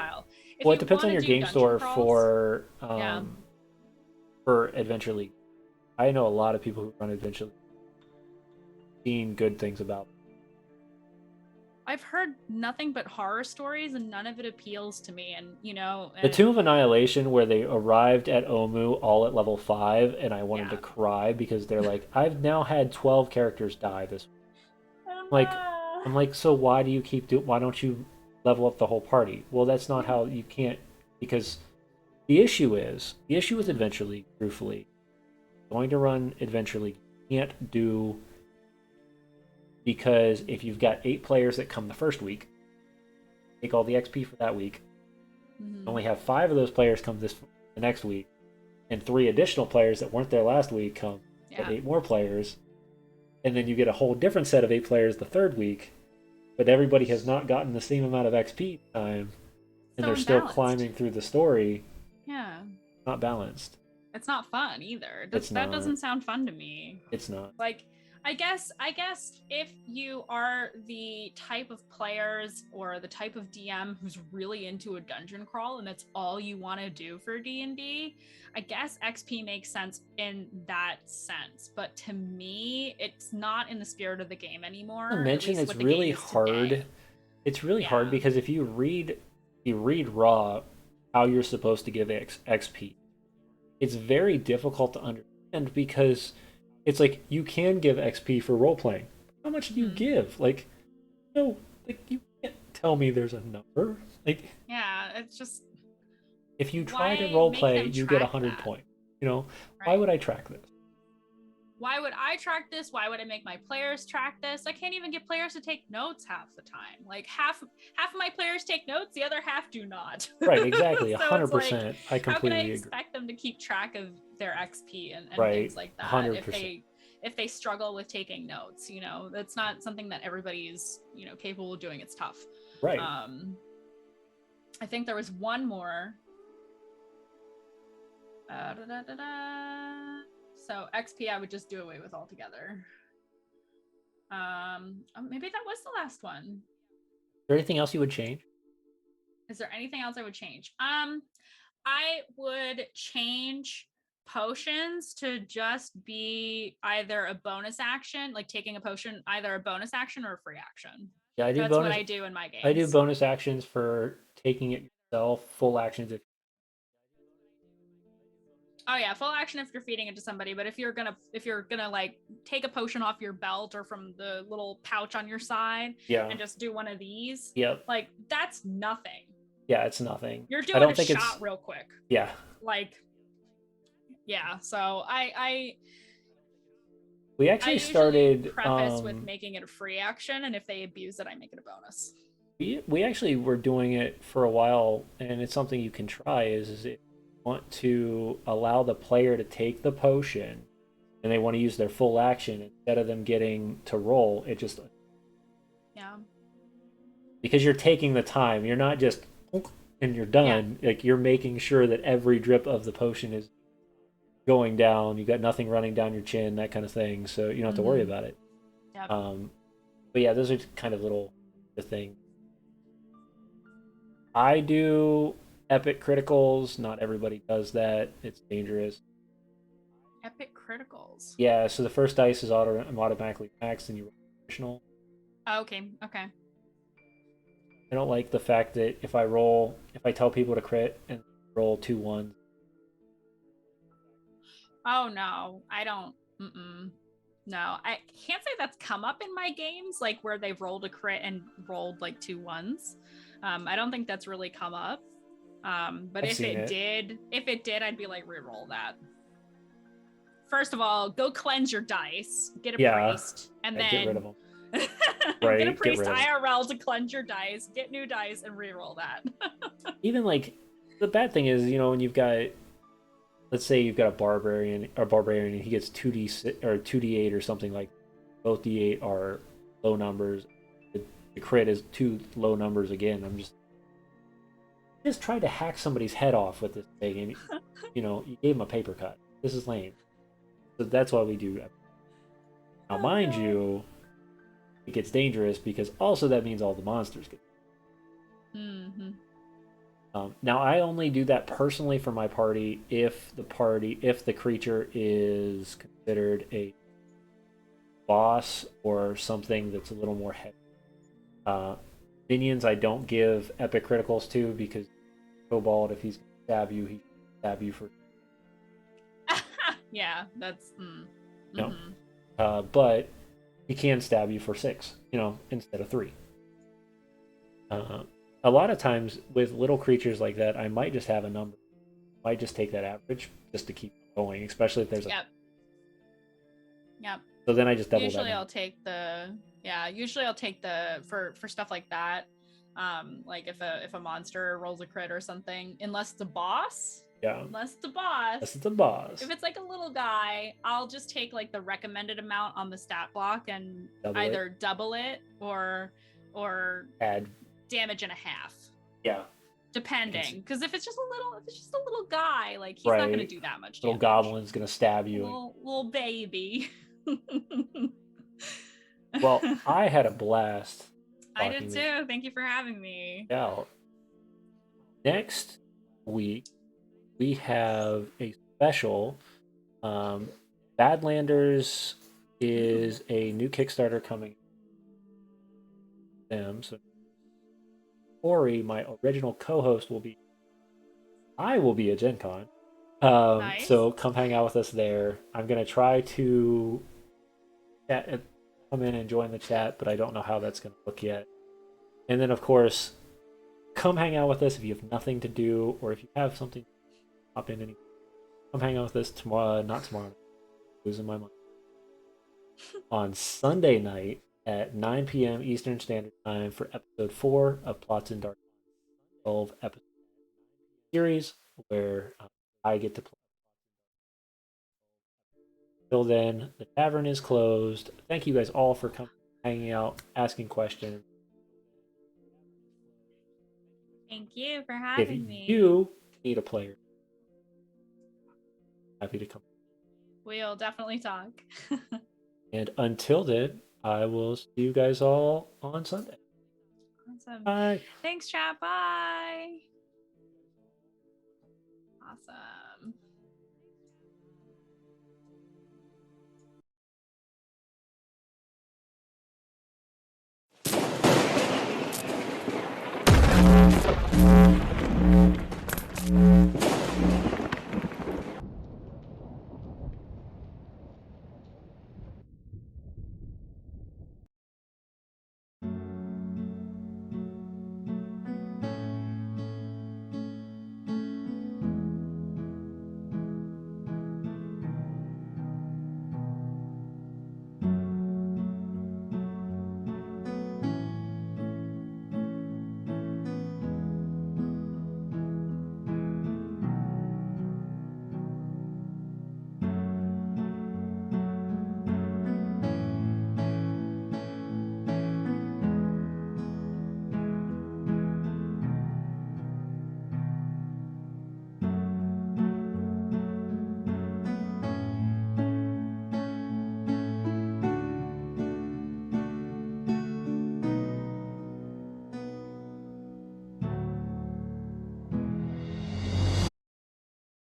Well, it depends on your game store for Adventure League. I know a lot of people who run Adventure League. Seen good things about it. I've heard nothing but horror stories, and none of it appeals to me. And the Tomb of Annihilation, where they arrived at Omu all at level 5, and I wanted to cry because they're like, I've now had 12 characters die this week. I'm like, so why do you why don't you level up the whole party? Well, that's not how you can't, because the issue with Adventure League, truthfully, going to run Adventure League, you can't do, because if you've got 8 players that come the first week, take all the XP for that week, only have 5 of those players come the next week, and 3 additional players that weren't there last week come, and 8 more players, and then you get a whole different set of 8 players the third week, but everybody has not gotten the same amount of XP time, and they're still climbing through the story. Yeah. Not balanced. It's not fun either. That doesn't sound fun to me. It's not. Like, I guess if you are the type of players or the type of DM who's really into a dungeon crawl and that's all you want to do for D&D, I guess XP makes sense in that sense. But to me, it's not in the spirit of the game anymore. I mentioned it's really hard. Today. It's really hard because if you read raw how you're supposed to give XP, it's very difficult to understand because it's like you can give XP for role playing. How much do you give? Like, no, like you can't tell me there's a number. Like, yeah, it's just, if you try to why role make play, them you get track 100 that? points. You know, why Right. would I track this? Why would I track this? Why would I make my players track this? I can't even get players to take notes half the time. Like half of my players take notes, the other half do not. Right, exactly, So 100%. it's like, I how can I completely agree. expect them to keep track of their XP and Right, things like that 100%. if they struggle with taking notes? You know, that's not something that everybody's, you know, capable of doing. It's tough. Right. I think there was one more. So XP I would just do away with altogether. Maybe that was the last one. Is there anything else you would change? Is there anything else I would change? I would change potions to just be either a bonus action, like taking a potion, either a bonus action or a free action. Yeah, That's what I do in my games. I do bonus actions for taking it yourself, full actions if. Oh yeah, full action if you're feeding it to somebody, but if you're gonna like take a potion off your belt or from the little pouch on your side, and just do one of these, like that's nothing. Yeah, it's nothing. You're doing a shot real quick. Yeah. Like, yeah. So we actually started preface with making it a free action, and if they abuse it, I make it a bonus. We actually were doing it for a while, and it's something you can try. Is it want to allow the player to take the potion and they want to use their full action instead of them getting to roll, it just because you're taking the time, you're not just and you're done. Like, you're making sure that every drip of the potion is going down, you got nothing running down your chin, that kind of thing, so you don't have to worry about it. But yeah, those are kind of little things. I do epic criticals. Not everybody does that. It's dangerous. Epic criticals? Yeah, so the first dice is automatically maxed and you roll additional. Oh, okay. I don't like the fact that if I tell people to crit and roll 2 1s. Oh no, I don't. No, I can't say that's come up in my games, like where they've rolled a crit and rolled like 2 1s. I don't think that's really come up. But if it did, I'd be like, reroll that. First of all, go cleanse your dice, get a priest, and then get rid of them. Get a priest IRL to cleanse your dice, get new dice, and reroll that. Even like the bad thing is, when you've got, let's say you've got a barbarian and he gets 2d6 or 2d8 or something, like both d8 are low numbers. The crit is 2 low numbers again. I'm just trying to hack somebody's head off with this thing, and you gave him a paper cut. This is lame. So that's why we do. Now, mind you, it gets dangerous because also that means all the monsters get. Now, I only do that personally for my party if the creature is considered a boss or something that's a little more heavy. Minions I don't give epic criticals to because Cobalt, if he's gonna stab you, he stab you for. Yeah, that's. But he can stab you for 6, instead of 3. A lot of times with little creatures like that, I might just have a number. I might just take that average just to keep going, especially if there's Yep. So then I just double. Usually I'll take the for stuff like that. Like if a monster rolls a crit or something, unless it's a boss. Yeah. Unless it's a boss. If it's like a little guy, I'll just take like the recommended amount on the stat block and either double it or add damage and a half. Yeah. Depending, because if it's just a little guy, like he's not going to do that much damage. Little goblin's going to stab you. Little baby. Well, I had a blast. I did too. Thank you for having me. Yeah. Next week, we have a special. Badlanders is a new Kickstarter coming. So Ori, my original co-host, I will be at Gen Con. Nice. So come hang out with us there. I'm going to try to come in and join the chat, but I don't know how that's going to look yet. And then, of course, come hang out with us if you have nothing to do, or if you have something to pop in. Come hang out with us tomorrow. Not tomorrow. Losing my mind. On Sunday night at 9 p.m. Eastern Standard Time for episode 4 of Plots in Dark 12 episode series, where I get to play. Till then, the tavern is closed. Thank you guys all for coming, hanging out, asking questions. Thank you for having me. If me. you need a player, happy to come. We'll definitely talk. And until then, I will see you guys all on Sunday. Awesome. Bye. Thanks, chat. Bye. Awesome.